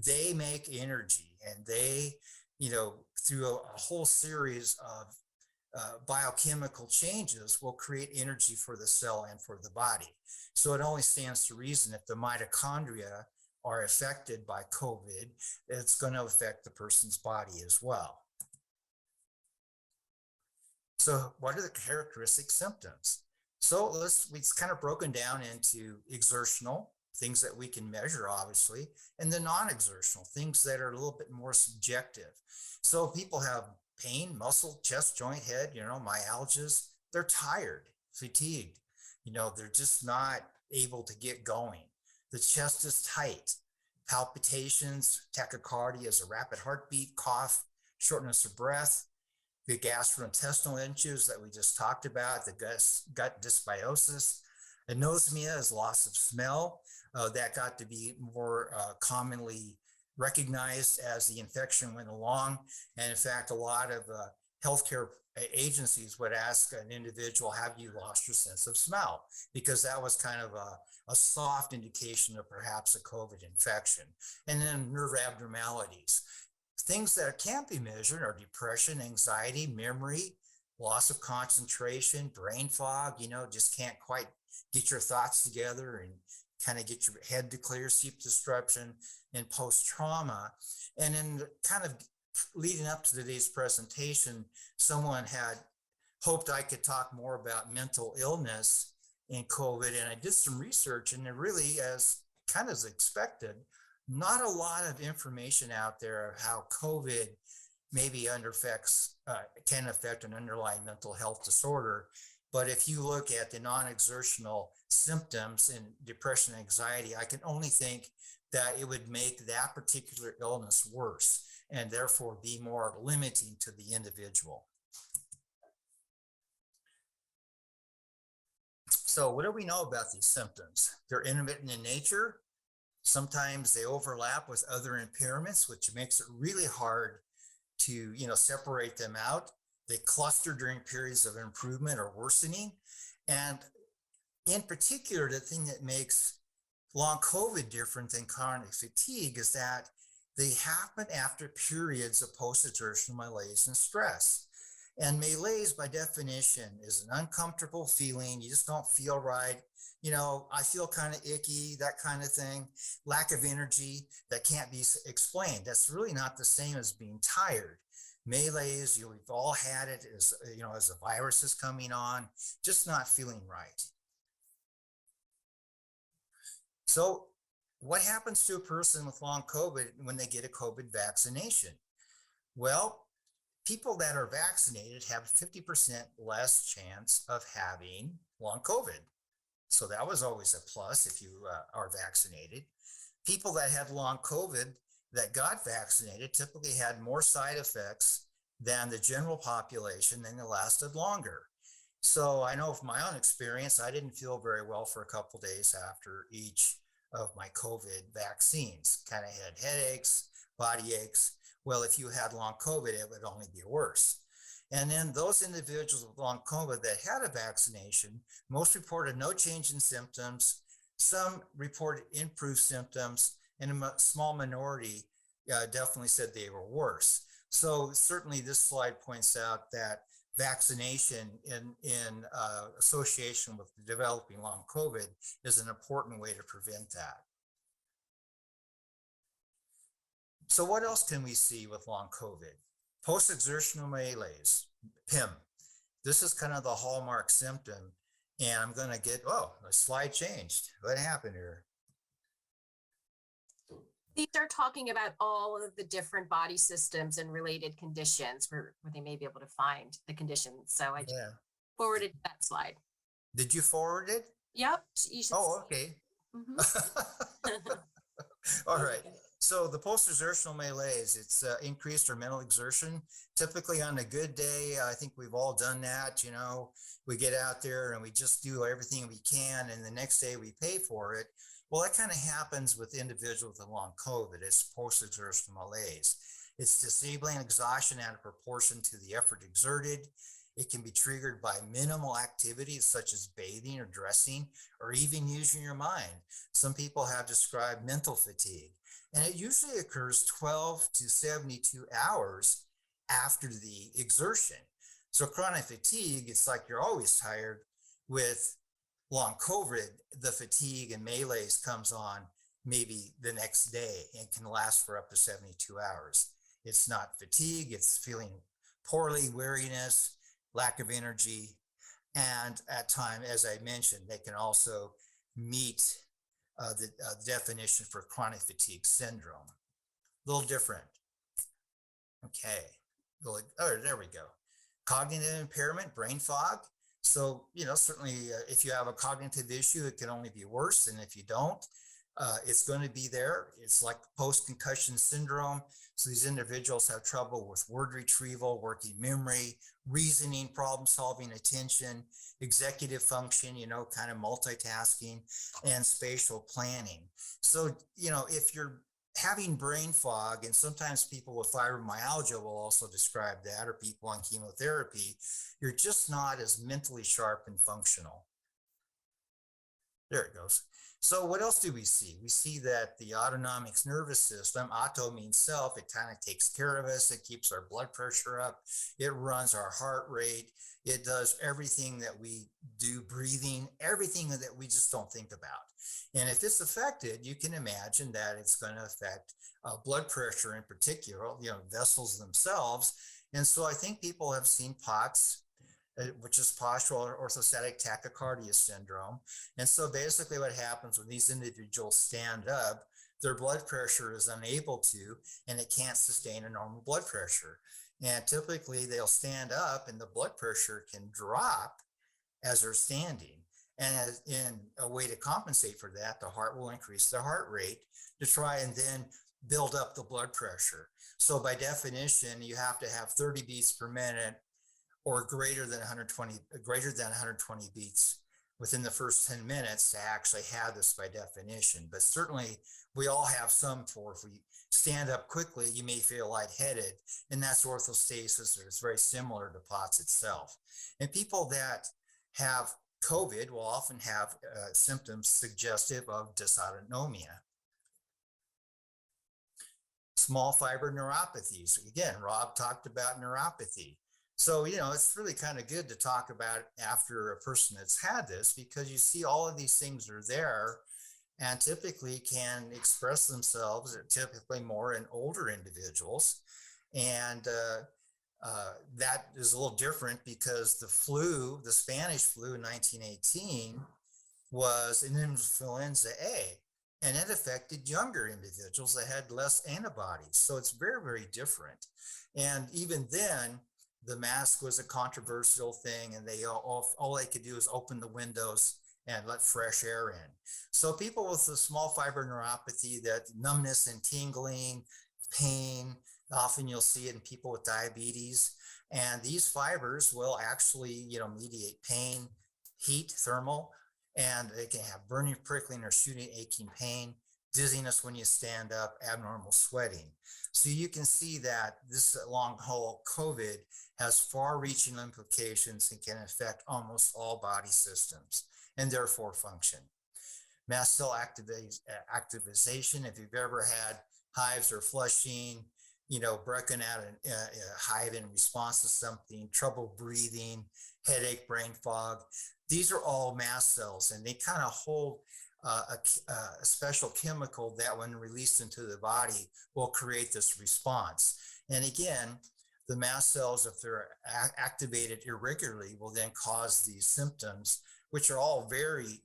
They make energy, and they, through a whole series of biochemical changes will create energy for the cell and for the body. So it only stands to reason if the mitochondria are affected by COVID, it's going to affect the person's body as well. So what are the characteristic symptoms? So it's kind of broken down into exertional, things that we can measure, obviously, and the non-exertional, things that are a little bit more subjective. So people have pain, muscle, chest, joint, head, myalgias. They're tired, fatigued. They're just not able to get going. The chest is tight, palpitations, tachycardia is a rapid heartbeat, cough, shortness of breath, the gastrointestinal issues that we just talked about, the gut dysbiosis. Anosmia is loss of smell. That got to be more commonly recognized as the infection went along. And in fact, a lot of healthcare agencies would ask an individual, have you lost your sense of smell? Because that was kind of a soft indication of perhaps a COVID infection. And then nerve abnormalities. Things that can't be measured are depression, anxiety, memory, loss of concentration, brain fog, just can't quite get your thoughts together and kind of get your head to clear, sleep disruption, and post-trauma. And then kind of leading up to today's presentation, someone had hoped I could talk more about mental illness in COVID. And I did some research, and there really, as kind of as expected, not a lot of information out there of how COVID maybe can affect an underlying mental health disorder. But if you look at the non-exertional symptoms in depression and anxiety, I can only think that it would make that particular illness worse and therefore be more limiting to the individual. So what do we know about these symptoms? They're intermittent in nature. Sometimes they overlap with other impairments, which makes it really hard to, separate them out. They cluster during periods of improvement or worsening. And in particular, the thing that makes long COVID different than chronic fatigue is that they happen after periods of post-exertional malaise and stress. And malaise, by definition, is an uncomfortable feeling. You just don't feel right. I feel kind of icky, that kind of thing. Lack of energy that can't be explained. That's really not the same as being tired. Malaise, we've all had it as the virus is coming on, just not feeling right. So what happens to a person with long COVID when they get a COVID vaccination? Well, people that are vaccinated have 50% less chance of having long COVID. So that was always a plus if you are vaccinated. People that had long COVID that got vaccinated typically had more side effects than the general population, and they lasted longer. So I know from my own experience, I didn't feel very well for a couple of days after each of my COVID vaccines. Kind of had headaches, body aches. Well, if you had long COVID, it would only be worse. And then those individuals with long COVID that had a vaccination, most reported no change in symptoms. Some reported improved symptoms, and a small minority definitely said they were worse. So certainly this slide points out that vaccination in association with developing long COVID is an important way to prevent that. So what else can we see with long COVID? Post-exertional malaise, PEM. This is kind of the hallmark symptom. And I'm going to get, the slide changed. What happened here? These are talking about all of the different body systems and related conditions where they may be able to find the conditions. So I just forwarded that slide. Did you forward it? Yep. You should Oh, okay. Mm-hmm. All right. So the post-exertional malaise, it's increased our mental exertion. Typically on a good day, I think we've all done that. You know, we get out there and we just do everything we can, and the next day we pay for it. Well, that kind of happens with individuals with long COVID. It's post-exertional malaise. It's disabling exhaustion out of proportion to the effort exerted. It can be triggered by minimal activities such as bathing or dressing, or even using your mind. Some people have described mental fatigue, and it usually occurs 12 to 72 hours after the exertion. So chronic fatigue, it's like you're always tired. With long COVID, the fatigue and malaise comes on maybe the next day and can last for up to 72 hours. It's not fatigue, it's feeling poorly, weariness, lack of energy. And at time, as I mentioned, they can also meet the definition for chronic fatigue syndrome. A little different. Okay. Oh, there we go. Cognitive impairment, brain fog. So, you know, certainly if you have a cognitive issue, it can only be worse. And if you don't, it's going to be there. It's like post-concussion syndrome. So these individuals have trouble with word retrieval, working memory, reasoning, problem solving, attention, executive function, you know, kind of multitasking, and spatial planning. So, you know, if you're having brain fog, and sometimes people with fibromyalgia will also describe that, or people on chemotherapy, you're just not as mentally sharp and functional. There it goes. So what else do we see? We see that the autonomic nervous system, auto means self, it kind of takes care of us. It keeps our blood pressure up. It runs our heart rate. It does everything that we do, breathing, everything that we just don't think about. And if it's affected, you can imagine that it's going to affect blood pressure in particular, you know, vessels themselves. And so I think people have seen POTS, which is postural orthostatic tachycardia syndrome. And so basically what happens when these individuals stand up, their blood pressure is unable to, and it can't sustain a normal blood pressure. And typically they'll stand up and the blood pressure can drop as they're standing. And as in a way to compensate for that, the heart will increase the heart rate to try and then build up the blood pressure. So by definition, you have to have 30 beats per minute or greater than 120 beats within the first 10 minutes to actually have this by definition. But certainly we all have some for, if we stand up quickly, you may feel lightheaded, and that's orthostasis, or it's very similar to POTS itself. And people that have COVID will often have symptoms suggestive of dysautonomia. Small fiber neuropathies. Again, Rob talked about neuropathy. So, you know, it's really kind of good to talk about after a person that's had this, because you see all of these things are there and typically can express themselves, typically more in older individuals. And that is a little different because the flu, the Spanish flu in 1918 was an influenza A, and it affected younger individuals that had less antibodies. So it's very, very different. And even then, the mask was a controversial thing, and they all they could do is open the windows and let fresh air in. So people with the small fiber neuropathy, that numbness and tingling, pain, often you'll see it in people with diabetes. And these fibers will actually, you know, mediate pain, heat, thermal, and they can have burning, prickling, or shooting, aching pain, dizziness when you stand up, abnormal sweating. So you can see that this long haul COVID has far-reaching implications and can affect almost all body systems and therefore function. Mast cell activation, if you've ever had hives or flushing, you know, breaking out a hive in response to something, trouble breathing, headache, brain fog, these are all mast cells, and they kind of hold a special chemical that when released into the body will create this response. And again, the mast cells, if they're activated irregularly, will then cause these symptoms, which are all very,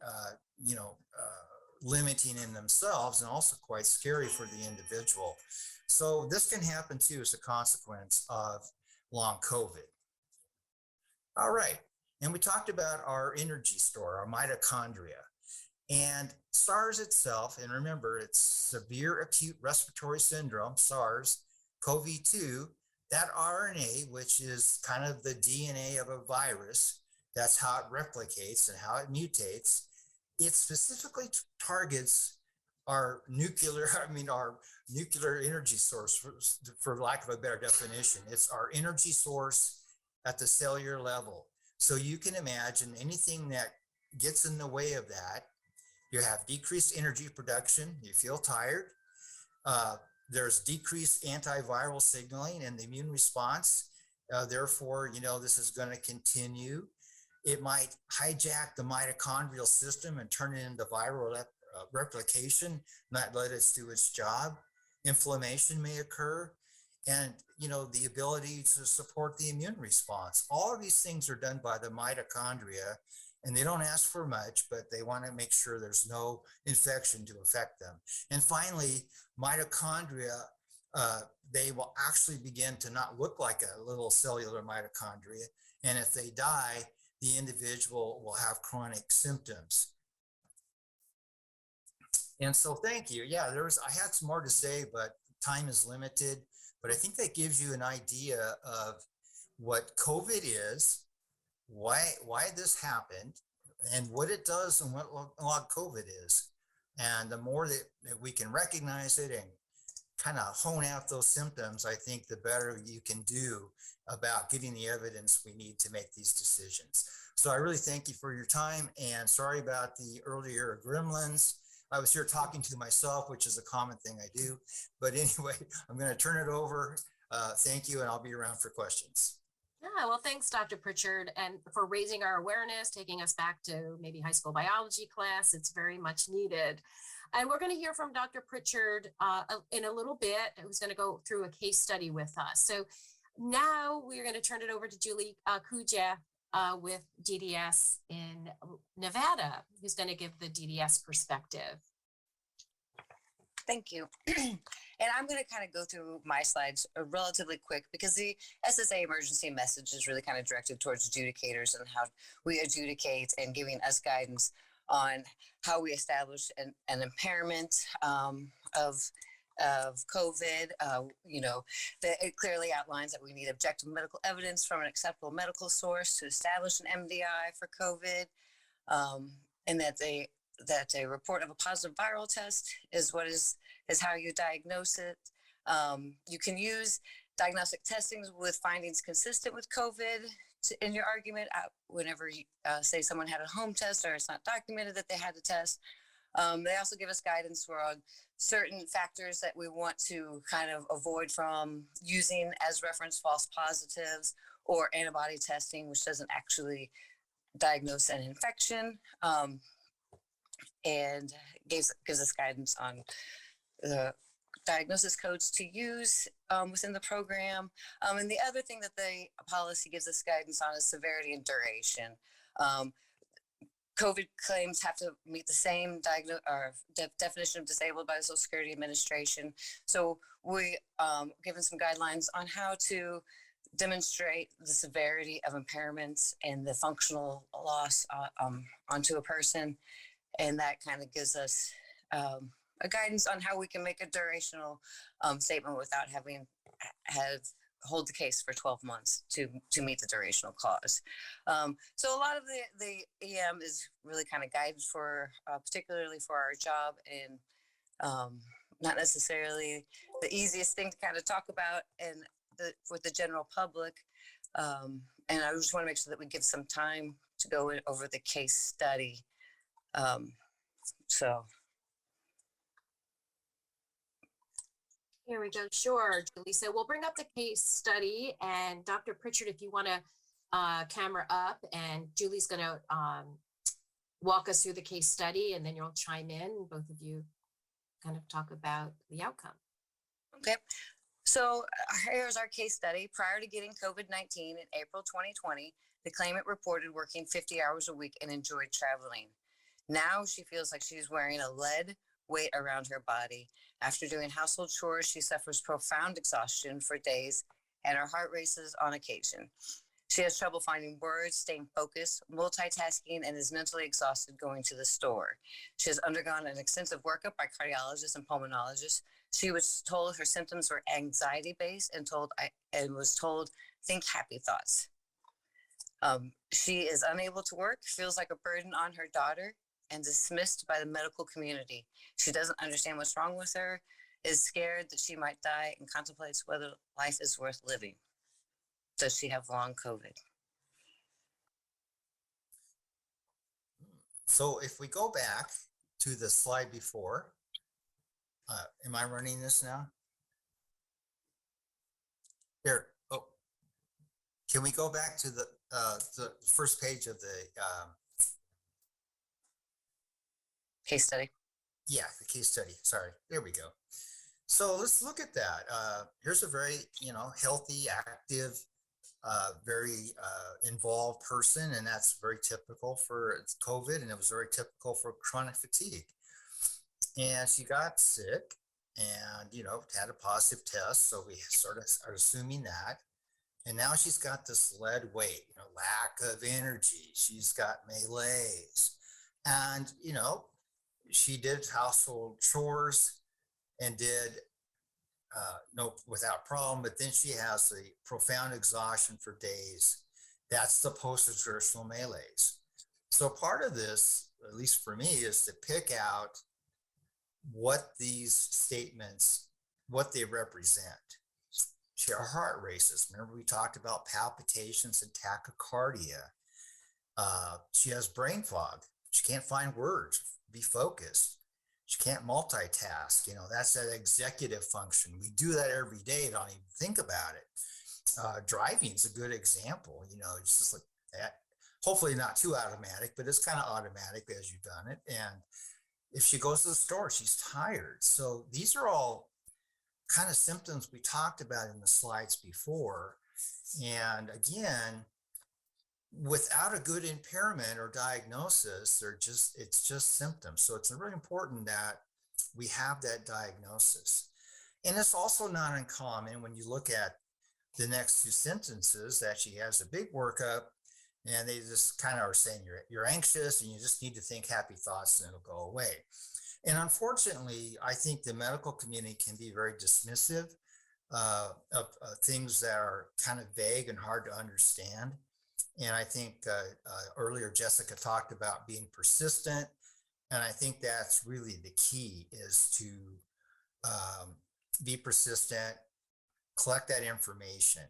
limiting in themselves and also quite scary for the individual. So this can happen too as a consequence of long COVID. All right. And we talked about our energy store, our mitochondria. And SARS itself, and remember, it's severe acute respiratory syndrome, SARS, CoV-2, that RNA, which is kind of the DNA of a virus, that's how it replicates and how it mutates. It specifically targets our nuclear, our nuclear energy source, for lack of a better definition. It's our energy source at the cellular level. So you can imagine anything that gets in the way of that. You have decreased energy production, you feel tired. There's decreased antiviral signaling and the immune response. Therefore, this is going to continue. It might hijack the mitochondrial system and turn it into viral replication, not let it do its job. Inflammation may occur, and the ability to support the immune response. All of these things are done by the mitochondria, and they don't ask for much, but they want to make sure there's no infection to affect them. And finally, mitochondria, they will actually begin to not look like a little cellular mitochondria. And if they die, the individual will have chronic symptoms. And so thank you. Yeah, I had some more to say, but time is limited. But I think that gives you an idea of what COVID is, why this happened, and what it does, and what long COVID is. And the more that we can recognize it and kind of hone out those symptoms, I think the better you can do about getting the evidence we need to make these decisions. So I really thank you for your time, and sorry about the earlier gremlins. I was here talking to myself, which is a common thing I do. But anyway, I'm going to turn it over. Thank you, and I'll be around for questions. Yeah, well, thanks, Dr. Pritchard, and for raising our awareness, taking us back to maybe high school biology class. It's very much needed. And we're going to hear from Dr. Pritchard in a little bit, who's going to go through a case study with us. So now we're going to turn it over to Julie Kuja with DDS in Nevada, who's going to give the DDS perspective. Thank you. And I'm going to kind of go through my slides relatively quick, because the SSA emergency message is really kind of directed towards adjudicators and how we adjudicate, and giving us guidance on how we establish an impairment of COVID. It clearly outlines that we need objective medical evidence from an acceptable medical source to establish an MDI for COVID, and that a report of a positive viral test is how you diagnose it. You can use diagnostic testings with findings consistent with COVID in your argument. Whenever you say someone had a home test or it's not documented that they had the test. They also give us guidance for certain factors that we want to kind of avoid from using as reference: false positives or antibody testing, which doesn't actually diagnose an infection. And gives us guidance on the diagnosis codes to use within the program. And the other thing that the policy gives us guidance on is severity and duration. COVID claims have to meet the same definition of disabled by the Social Security Administration. So we given some guidelines on how to demonstrate the severity of impairments and the functional loss onto a person. And that kind of gives us a guidance on how we can make a durational statement without having hold the case for 12 months to meet the durational clause. So a lot of the EM is really kind of guided for, particularly for our job, and not necessarily the easiest thing to kind of talk about and with the general public. And I just want to make sure that we give some time to go over the case study. Here we go. Sure, Julie. So we'll bring up the case study, and Dr. Pritchard, if you want to camera up, and Julie's going to walk us through the case study, and then you'll chime in, both of you kind of talk about the outcome. Okay. So here's our case study. Prior to getting COVID-19 in April 2020, the claimant reported working 50 hours a week and enjoyed traveling. Now she feels like she's wearing a lead weight around her body. After doing household chores, she suffers profound exhaustion for days, and her heart races on occasion. She has trouble finding words, staying focused, multitasking, and is mentally exhausted going to the store. She has undergone an extensive workup by cardiologists and pulmonologists. She was told her symptoms were anxiety-based and was told, think happy thoughts. She is unable to work, feels like a burden on her daughter, and dismissed by the medical community. She doesn't understand what's wrong with her, is scared that she might die, and contemplates whether life is worth living. Does she have long COVID? So if we go back to the slide before, am I running this now? Here, oh, can we go back to the first page of the, Case study. yeah, the case study, sorry, there we go. So let's look at that. Here's a very, healthy, active, very involved person, and that's very typical for COVID, and it was very typical for chronic fatigue. And she got sick and, had a positive test. So we sort of are assuming that. And now she's got this lead weight, lack of energy. She's got malaise. And, she did household chores and did without problem, but then she has the profound exhaustion for days. That's the post-exertional malaise. So part of this, at least for me, is to pick out what these statements, what they represent. Her heart races. Remember, we talked about palpitations and tachycardia. She has brain fog. She can't find words, be focused. She can't multitask. That's that executive function. We do that every day. Don't even think about it. Driving is a good example. It's just like that. Hopefully not too automatic, but it's kind of automatic as you've done it. And if she goes to the store, she's tired. So these are all kind of symptoms we talked about in the slides before. And again, without a good impairment or diagnosis, it's just symptoms. So it's really important that we have that diagnosis. And it's also not uncommon when you look at the next two sentences that she has a big workup and they just kind of are saying you're anxious and you just need to think happy thoughts and it'll go away. And unfortunately, I think the medical community can be very dismissive of things that are kind of vague and hard to understand. And I think earlier Jessica talked about being persistent. And I think that's really the key, is to be persistent, collect that information.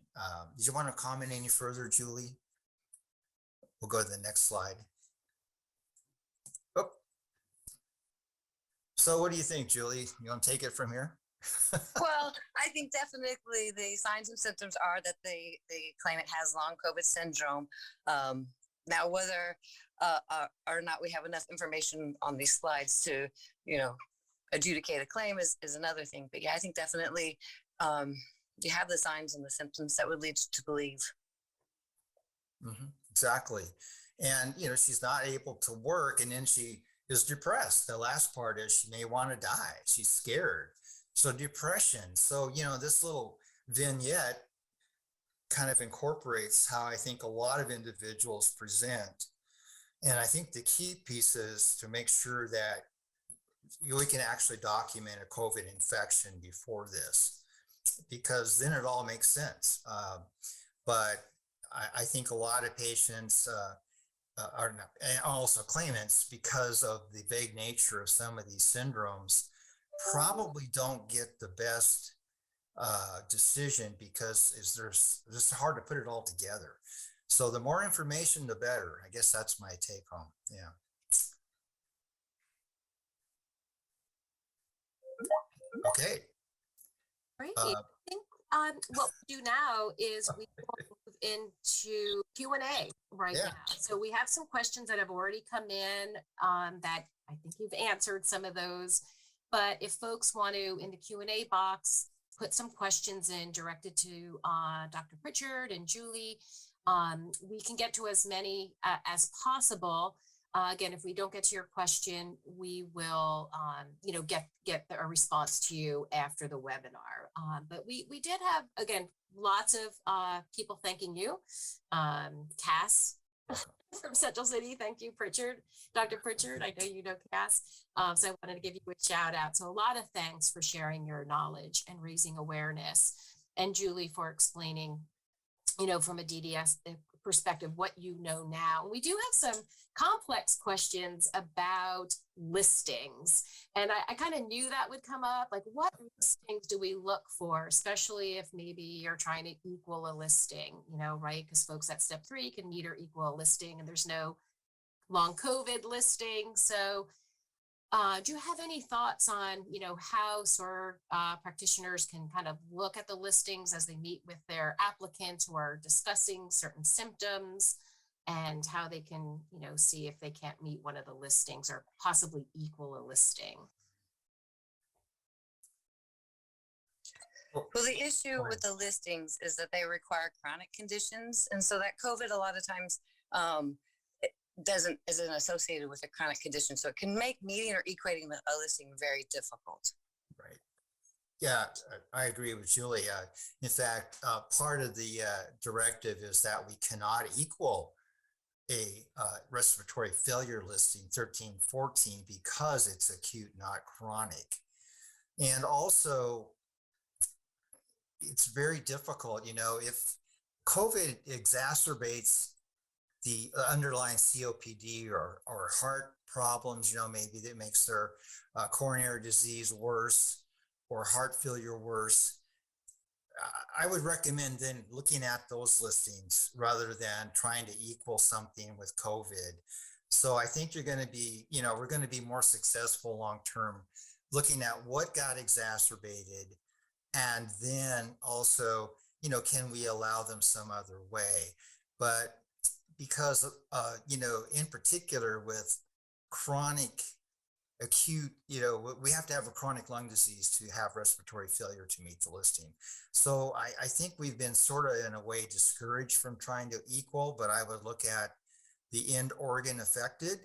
Did you want to comment any further, Julie? We'll go to the next slide. Oh. So what do you think, Julie? You want to take it from here? Well, I think definitely the signs and symptoms are that the claimant has long COVID syndrome. Now, whether or not we have enough information on these slides to, adjudicate a claim is another thing. But yeah, I think definitely you have the signs and the symptoms that would lead you to believe. Mm-hmm. Exactly. And, she's not able to work, and then she is depressed. The last part is she may want to die. She's scared. So depression. So, this little vignette kind of incorporates how I think a lot of individuals present. And I think the key piece is to make sure that we can actually document a COVID infection before this, because then it all makes sense. But I think a lot of patients are not, and also claimants, because of the vague nature of some of these syndromes, probably don't get the best decision, because it's just hard to put it all together. So the more information, the better. I guess that's my take home. Yeah. Okay. Great. I think what we do now is we will move into Q&A right Yeah. now. So we have some questions that have already come in that I think you've answered some of those. But if folks want to, in the Q&A box, put some questions in directed to Dr. Pritchard and Julie, we can get to as many as possible. Again, if we don't get to your question, we will, get a response to you after the webinar. But we did have, again, lots of people thanking you. Cass from Central City, thank you, Pritchard, Dr. Pritchard. I know you know Cass. So I wanted to give you a shout out. So a lot of thanks for sharing your knowledge and raising awareness. And Julie for explaining, from a DDS perspective, what you know now. We do have some complex questions about listings. And I kind of knew that would come up. Like, what listings do we look for, especially if maybe you're trying to equal a listing, right? Because folks at step 3 can meet or equal a listing, and there's no long COVID listing. So do you have any thoughts on, how SOAR practitioners can kind of look at the listings as they meet with their applicants who are discussing certain symptoms, and how they can, see if they can't meet one of the listings or possibly equal a listing? Well, the issue with the listings is that they require chronic conditions. And so that COVID a lot of times isn't associated with a chronic condition. So it can make meeting or equating a listing very difficult. Right. Yeah, I agree with Julie. In fact, part of the directive is that we cannot equal a respiratory failure listing 1314 because it's acute, not chronic. And also, it's very difficult, if COVID exacerbates the underlying COPD or heart problems, maybe that makes their coronary disease worse or heart failure worse. I would recommend then looking at those listings rather than trying to equal something with COVID. So I think you're going to be, we're going to be more successful long-term looking at what got exacerbated, and then also, can we allow them some other way? But because, in particular with chronic acute, we have to have a chronic lung disease to have respiratory failure to meet the listing. So I think we've been sort of in a way discouraged from trying to equal, but I would look at the end organ affected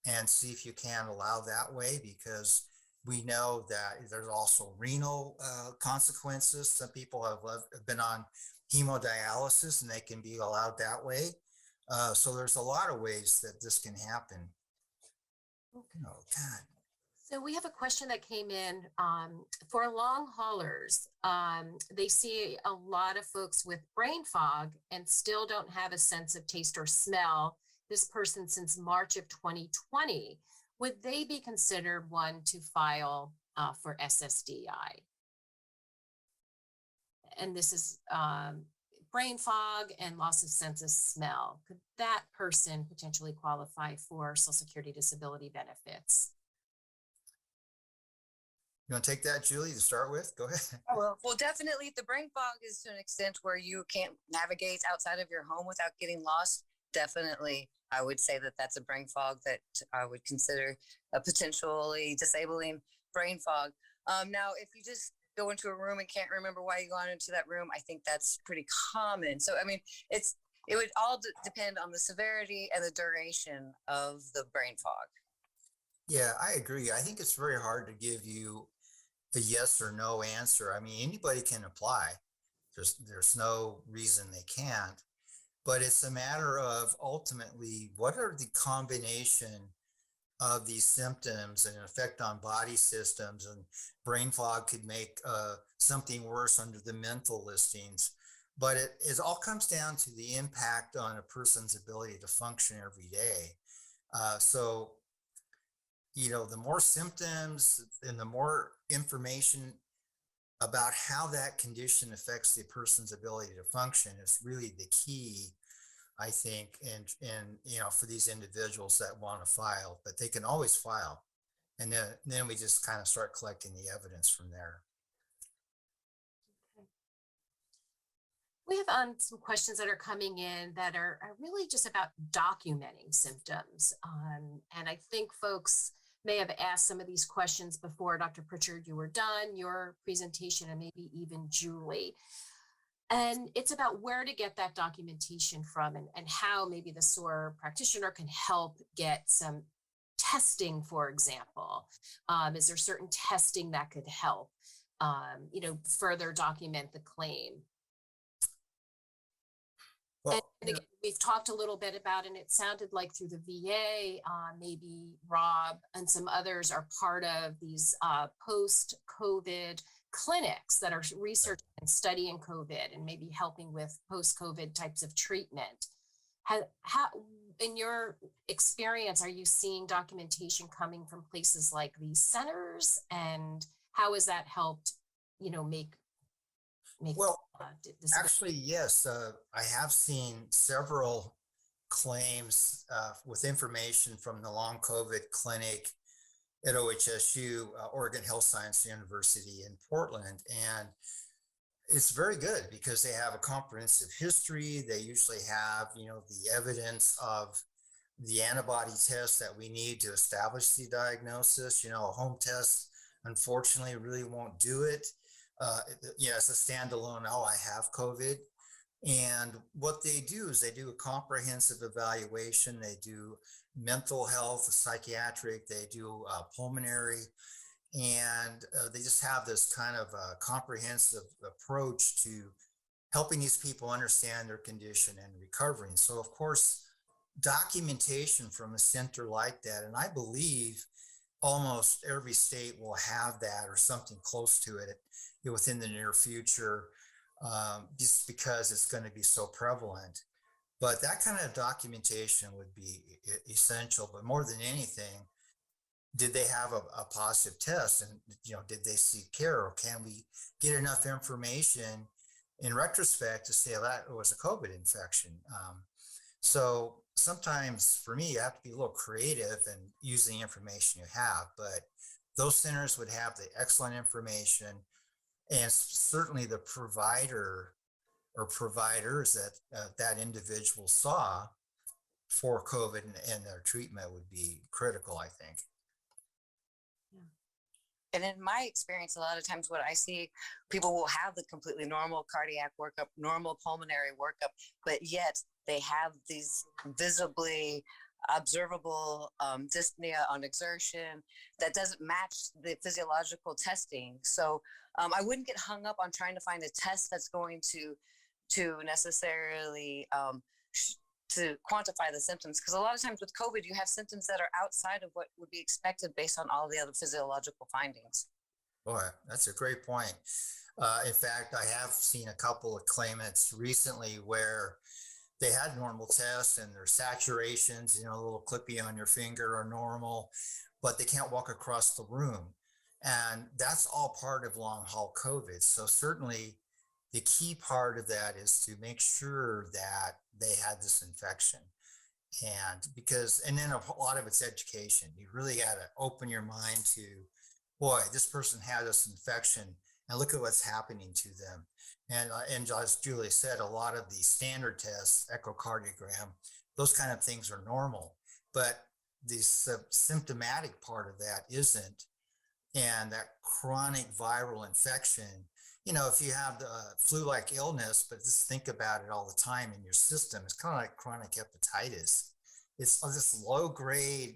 and see if you can allow that way, because we know that there's also renal consequences. Some people have been on hemodialysis and they can be allowed that way. So there's a lot of ways that this can happen. Okay. Oh, God. So we have a question that came in for long haulers. They see a lot of folks with brain fog and still don't have a sense of taste or smell. This person since March of 2020. Would they be considered one to file for SSDI? And this is brain fog and loss of sense of smell. Could that person potentially qualify for Social Security disability benefits? You want to take that, Julie, to start with? Go ahead. Well, definitely if the brain fog is to an extent where you can't navigate outside of your home without getting lost, definitely I would say that that's a brain fog that I would consider a potentially disabling brain fog. Now, if you just go into a room and can't remember why you got into that room, I think that's pretty common. So, I mean, it would all depend on the severity and the duration of the brain fog. Yeah, I agree. I think it's very hard to give you a yes or no answer. I mean, anybody can apply. There's no reason they can't. But it's a matter of ultimately, what are the combination of these symptoms and an effect on body systems? And brain fog could make something worse under the mental listings. But it all comes down to the impact on a person's ability to function every day. So, the more symptoms and the more information about how that condition affects the person's ability to function is really the key, I think, and for these individuals that want to file. But they can always file, and then we just kind of start collecting the evidence from there. Okay. We have some questions that are coming in that are really just about documenting symptoms, and I think folks may have asked some of these questions before. Dr. Pritchard, you were done your presentation, and maybe even Julie. And it's about where to get that documentation from and how maybe the SOAR practitioner can help get some testing, for example. Is there certain testing that could help, further document the claim? And Well, you know, again, we've talked a little bit about, and it sounded like through the VA, maybe Rob and some others are part of these post-COVID clinics that are researching and studying COVID and maybe helping with post-COVID types of treatment. How, in your experience, are you seeing documentation coming from places like these centers, and how has that helped, make well, this? actually, yes, I have seen several claims with information from the long COVID clinic at OHSU, Oregon Health Science University in Portland. And it's very good because they have a comprehensive history. They usually have, the evidence of the antibody test that we need to establish the diagnosis. A home test, unfortunately, really won't do it. As a standalone, oh, I have COVID. And what they do is they do a comprehensive evaluation. They do mental health, psychiatric, they do pulmonary, and they just have this kind of comprehensive approach to helping these people understand their condition and recovering. So, of course, documentation from a center like that, and I believe almost every state will have that or something close to it within the near future, just because it's going to be so prevalent. But that kind of documentation would be essential. But more than anything, did they have a positive test, and did they seek care, or can we get enough information in retrospect to say that it was a COVID infection? So sometimes for me, you have to be a little creative and use the information you have. But those centers would have the excellent information, and certainly the provider or providers that that individual saw for COVID and their treatment would be critical, I think. And in my experience, a lot of times what I see, people will have the completely normal cardiac workup, normal pulmonary workup, but yet they have these visibly observable dyspnea on exertion that doesn't match the physiological testing. So I wouldn't get hung up on trying to find a test that's going to necessarily to quantify the symptoms, because a lot of times with COVID, you have symptoms that are outside of what would be expected based on all the other physiological findings. Boy, that's a great point. In fact, I have seen a couple of claimants recently where they had normal tests and their saturations, a little clippy on your finger are normal, but they can't walk across the room. And that's all part of long haul COVID. So certainly the key part of that is to make sure that they had this infection. And then a lot of it's education. You really got to open your mind to, boy, this person had this infection and look at what's happening to them. And as Julie said, a lot of the standard tests, echocardiogram, those kind of things are normal, but the symptomatic part of that isn't. And that chronic viral infection, if you have the flu-like illness, but just think about it all the time in your system, it's kind of like chronic hepatitis. It's this low-grade,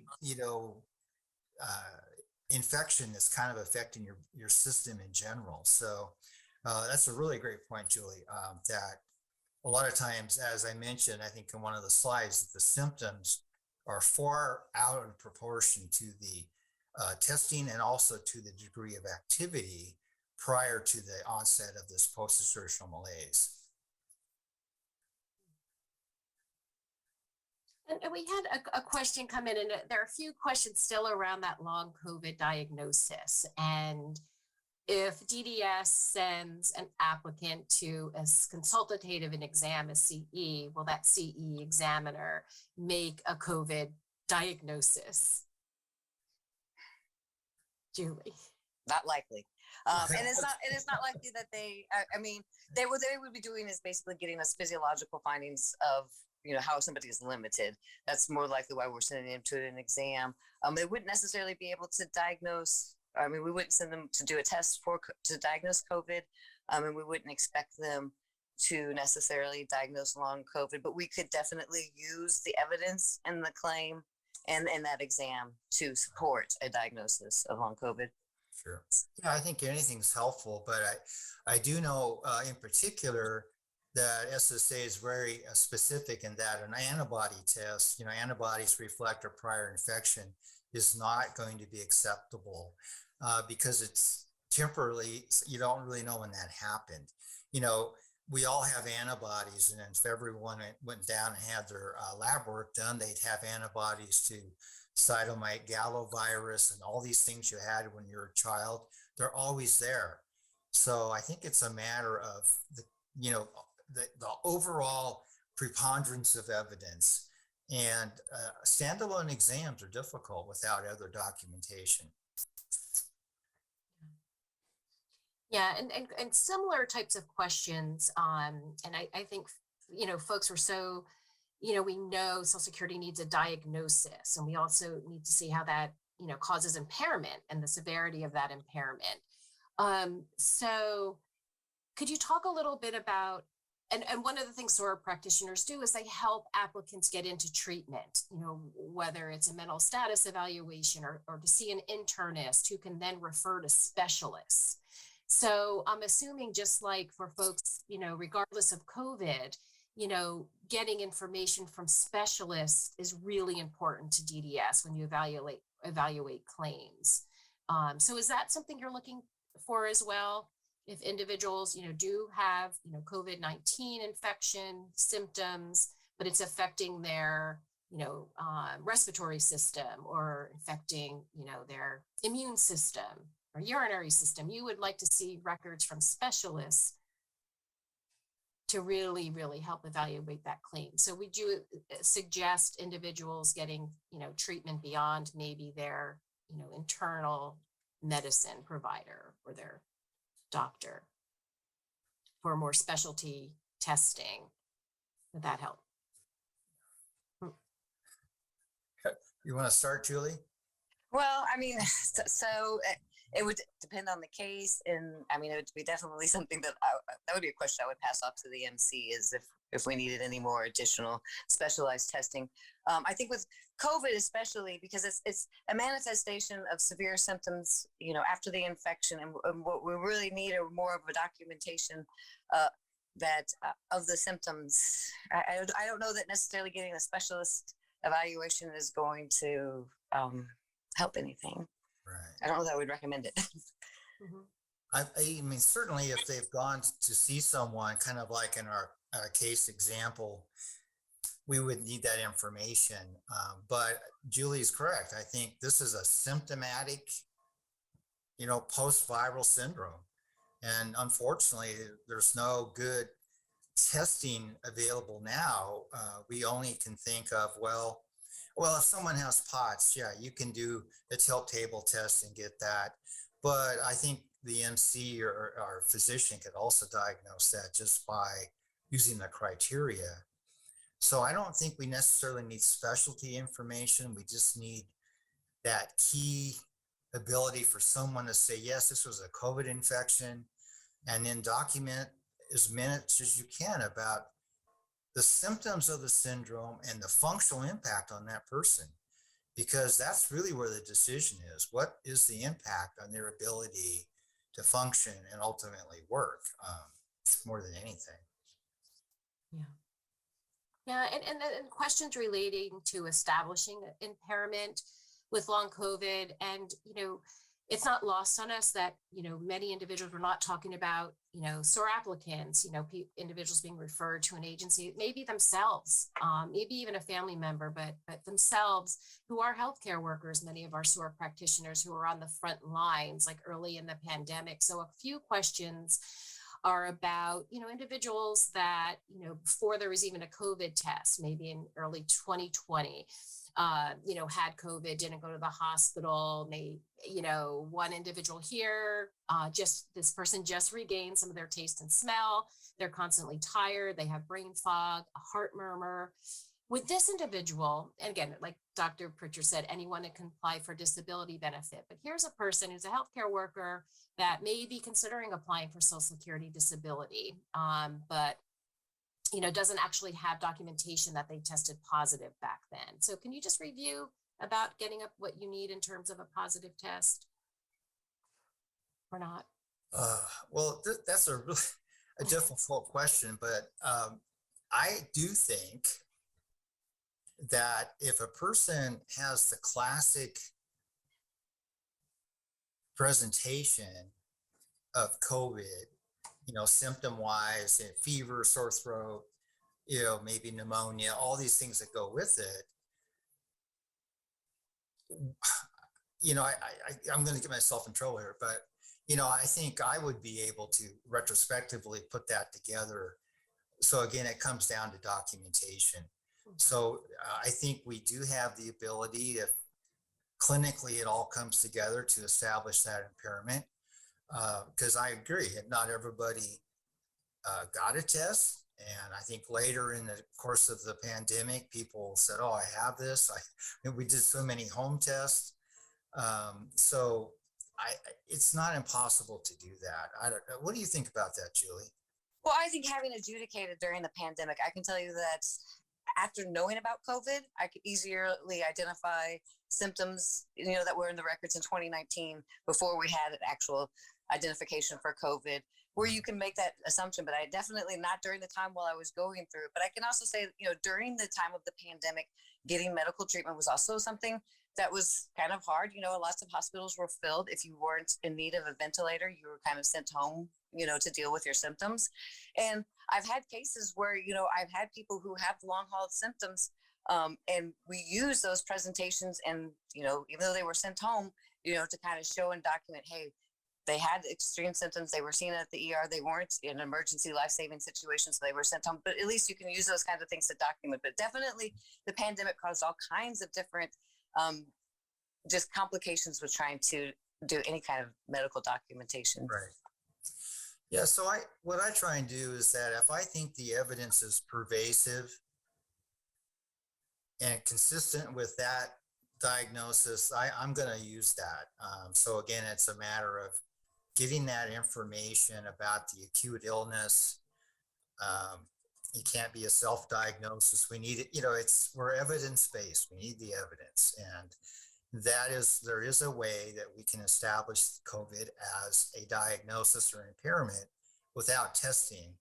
infection that's kind of affecting your system in general. So that's a really great point, Julie, that a lot of times, as I mentioned, I think in one of the slides, the symptoms are far out of proportion to the testing and also to the degree of activity prior to the onset of this post-exertional malaise. And we had a question come in, and there are a few questions still around that long COVID diagnosis. And if DDS sends an applicant to a consultative exam, a CE, will that CE examiner make a COVID diagnosis? Julie? Not likely. And it's not likely that they would be doing is basically getting us physiological findings of how somebody is limited. That's more likely why we're sending them to an exam. They wouldn't necessarily be able to diagnose. We wouldn't send them to do a test to diagnose COVID, and we wouldn't expect them to necessarily diagnose long COVID, but we could definitely use the evidence and the claim and that exam to support a diagnosis of long COVID. Sure. Yeah, I think anything's helpful, but I do know in particular that SSA is very specific in that an antibody test, antibodies reflect a prior infection, is not going to be acceptable because it's temporarily, you don't really know when that happened. We all have antibodies, and if everyone went down and had their lab work done, they'd have antibodies to cytomegalovirus and all these things you had when you were a child. They're always there. So I think it's a matter of the overall preponderance of evidence, and standalone exams are difficult without other documentation. Yeah, and similar types of questions. And I think, folks were so, we know Social Security needs a diagnosis, and we also need to see how that, causes impairment and the severity of that impairment. So could you talk a little bit about, and one of the things SORA practitioners do is they help applicants get into treatment, whether it's a mental status evaluation or to see an internist who can then refer to specialists. So I'm assuming, just like for folks, regardless of COVID, getting information from specialists is really important to DDS when you evaluate claims. So is that something you're looking for as well? If individuals, do have, COVID-19 infection symptoms, but it's affecting their, respiratory system or affecting, their immune system or urinary system, you would like to see records from specialists to really, really help evaluate that claim. So we do suggest individuals getting, treatment beyond maybe their, internal medicine provider or their doctor for more specialty testing. Would that help? You want to start, Julie? Well, I mean, so it would depend on the case, and I mean, it would be definitely something that would be a question I would pass off to the MC, is if we needed any more additional specialized testing. I think with COVID, especially because it's a manifestation of severe symptoms, after the infection, and what we really need are more of a documentation that of the symptoms. I don't know that necessarily getting a specialist evaluation is going to help anything. Right. I don't know that I would recommend it. Mm-hmm. I mean, certainly if they've gone to see someone, kind of like in our case example, we would need that information. But Julie's correct. I think this is a symptomatic, post-viral syndrome. And unfortunately, there's no good testing available now. We only can think of, well, if someone has POTS, yeah, you can do a tilt table test and get that. But I think the MC or our physician could also diagnose that just by using the criteria. So I don't think we necessarily need specialty information. We just need that key ability for someone to say, yes, this was a COVID infection, and then document as minutes as you can about the symptoms of the syndrome and the functional impact on that person, because that's really where the decision is. What is the impact on their ability to function and ultimately work, more than anything? Yeah, and questions relating to establishing impairment with long COVID. And, it's not lost on us that, many individuals, we're not talking about, SOAR applicants, individuals being referred to an agency, maybe themselves, maybe even a family member, but themselves, who are healthcare workers, many of our SOAR practitioners who are on the front lines, like early in the pandemic. So a few questions are about, individuals that, before there was even a COVID test, maybe in early 2020, had COVID, didn't go to the hospital. They, one individual here, this person just regained some of their taste and smell. They're constantly tired. They have brain fog, a heart murmur. With this individual, and again, like Dr. Pritchard said, anyone can apply for disability benefit, but here's a person who's a healthcare worker that may be considering applying for Social Security disability, but doesn't actually have documentation that they tested positive back then. So can you just review about getting up what you need in terms of a positive test or not? Well, that's a really a difficult question, but I do think that if a person has the classic presentation of COVID, symptom wise, fever, sore throat, maybe pneumonia, all these things that go with it, I'm going to get myself in trouble here, but I think I would be able to retrospectively put that together. So again, it comes down to documentation. So I think we do have the ability, if clinically it all comes together, to establish that impairment. Because I agree, not everybody got a test. And I think later in the course of the pandemic, people said, oh, I have this. We did so many home tests. So it's not impossible to do that. I don't know. What do you think about that, Julie? Well, I think having adjudicated during the pandemic, I can tell you that after knowing about COVID, I could easily identify symptoms, that were in the records in 2019 before we had an actual identification for COVID, where you can make that assumption. But I definitely not during the time while I was going through it. But I can also say, during the time of the pandemic, getting medical treatment was also something that was kind of hard. Lots of hospitals were filled. If you weren't in need of a ventilator, you were kind of sent home, to deal with your symptoms. And I've had cases where, I've had people who have long haul symptoms, and we use those presentations and, even though they were sent home, to kind of show and document, hey, they had extreme symptoms. They were seen at the ER. They weren't in an emergency life-saving situation, so they were sent home. But at least you can use those kinds of things to document. But definitely the pandemic caused all kinds of different just complications with trying to do any kind of medical documentation. Right. Yeah. So what I try and do is that if I think the evidence is pervasive and consistent with that diagnosis, I'm going to use that. So again, it's a matter of getting that information about the acute illness. It can't be a self-diagnosis. We need it, we're evidence-based. We need the evidence. And there is a way that we can establish COVID as a diagnosis or impairment without testing.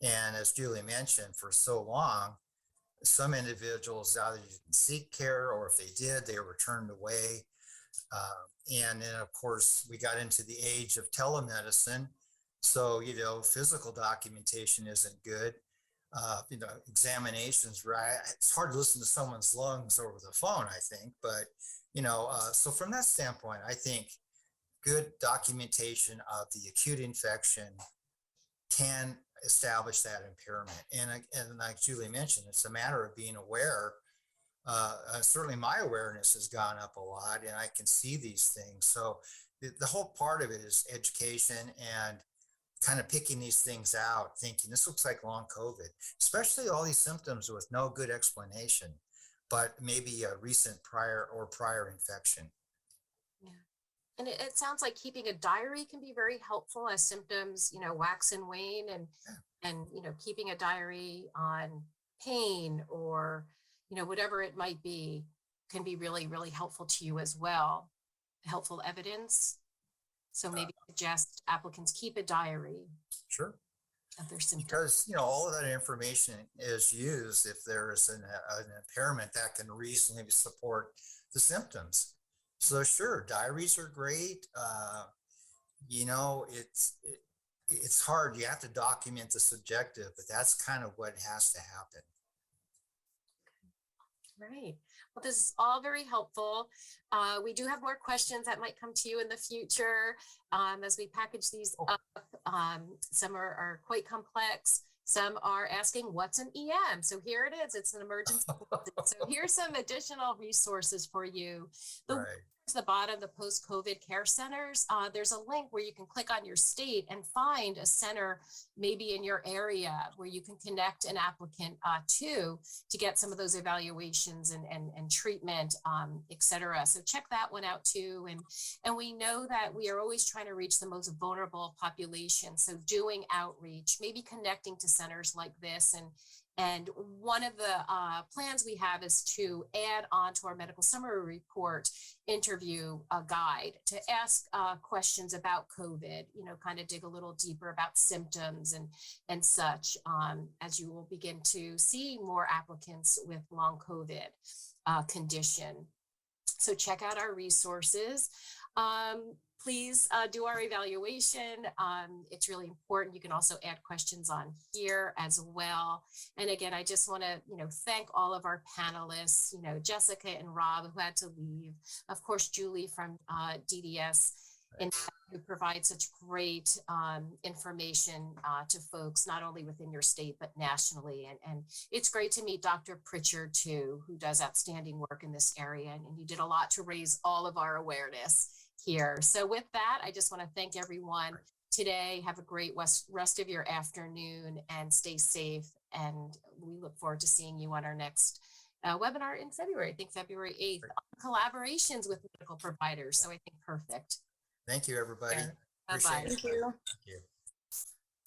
And as Julie mentioned, for so long, some individuals either didn't seek care, or if they did, they were turned away. And then of course we got into the age of telemedicine. So, physical documentation isn't good. Examinations, right? It's hard to listen to someone's lungs over the phone, I think, but so from that standpoint, I think good documentation of the acute infection can establish that impairment. And like Julie mentioned, it's a matter of being aware. Certainly my awareness has gone up a lot, and I can see these things. So the whole part of it is education and kind of picking these things out, thinking this looks like long COVID, especially all these symptoms with no good explanation, but maybe a recent prior infection. Yeah. And it sounds like keeping a diary can be very helpful as symptoms, wax and wane, and keeping a diary on pain or, whatever it might be can be really, really helpful to you as well. Helpful evidence. So maybe suggest applicants keep a diary. Sure. Of their symptoms. Because, all of that information is used if there is an impairment that can reasonably support the symptoms. So sure, diaries are great. It's hard. You have to document the subjective, but that's kind of what has to happen. Right. Well, this is all very helpful. We do have more questions that might come to you in the future as we package these up. Some are quite complex. Some are asking, what's an EM? So here it is. It's an emergency. So here's some additional resources for you. The Right. the bottom, the post-COVID care centers, there's a link where you can click on your state and find a center maybe in your area where you can connect an applicant to get some of those evaluations and treatment, et cetera. So check that one out too. And we know that we are always trying to reach the most vulnerable population. So doing outreach, maybe connecting to centers like this. And one of the plans we have is to add on to our medical summary report interview guide to ask questions about COVID, kind of dig a little deeper about symptoms and such, as you will begin to see more applicants with long COVID condition. So check out our resources. Please do our evaluation. It's really important. You can also add questions on here as well. And again, I just want to, thank all of our panelists, Jessica and Rob, who had to leave. Of course, Julie from DDS, and who provide such great information to folks, not only within your state, but nationally. And it's great to meet Dr. Pritchard too, who does outstanding work in this area. And you did a lot to raise all of our awareness here. So with that, I just want to thank everyone today. Have a great rest of your afternoon and stay safe. And we look forward to seeing you on our next webinar in February, I think February 8th, on collaborations with medical providers. So I think perfect. Thank you, everybody. Bye-bye. Appreciate it. Thank you. Thank you.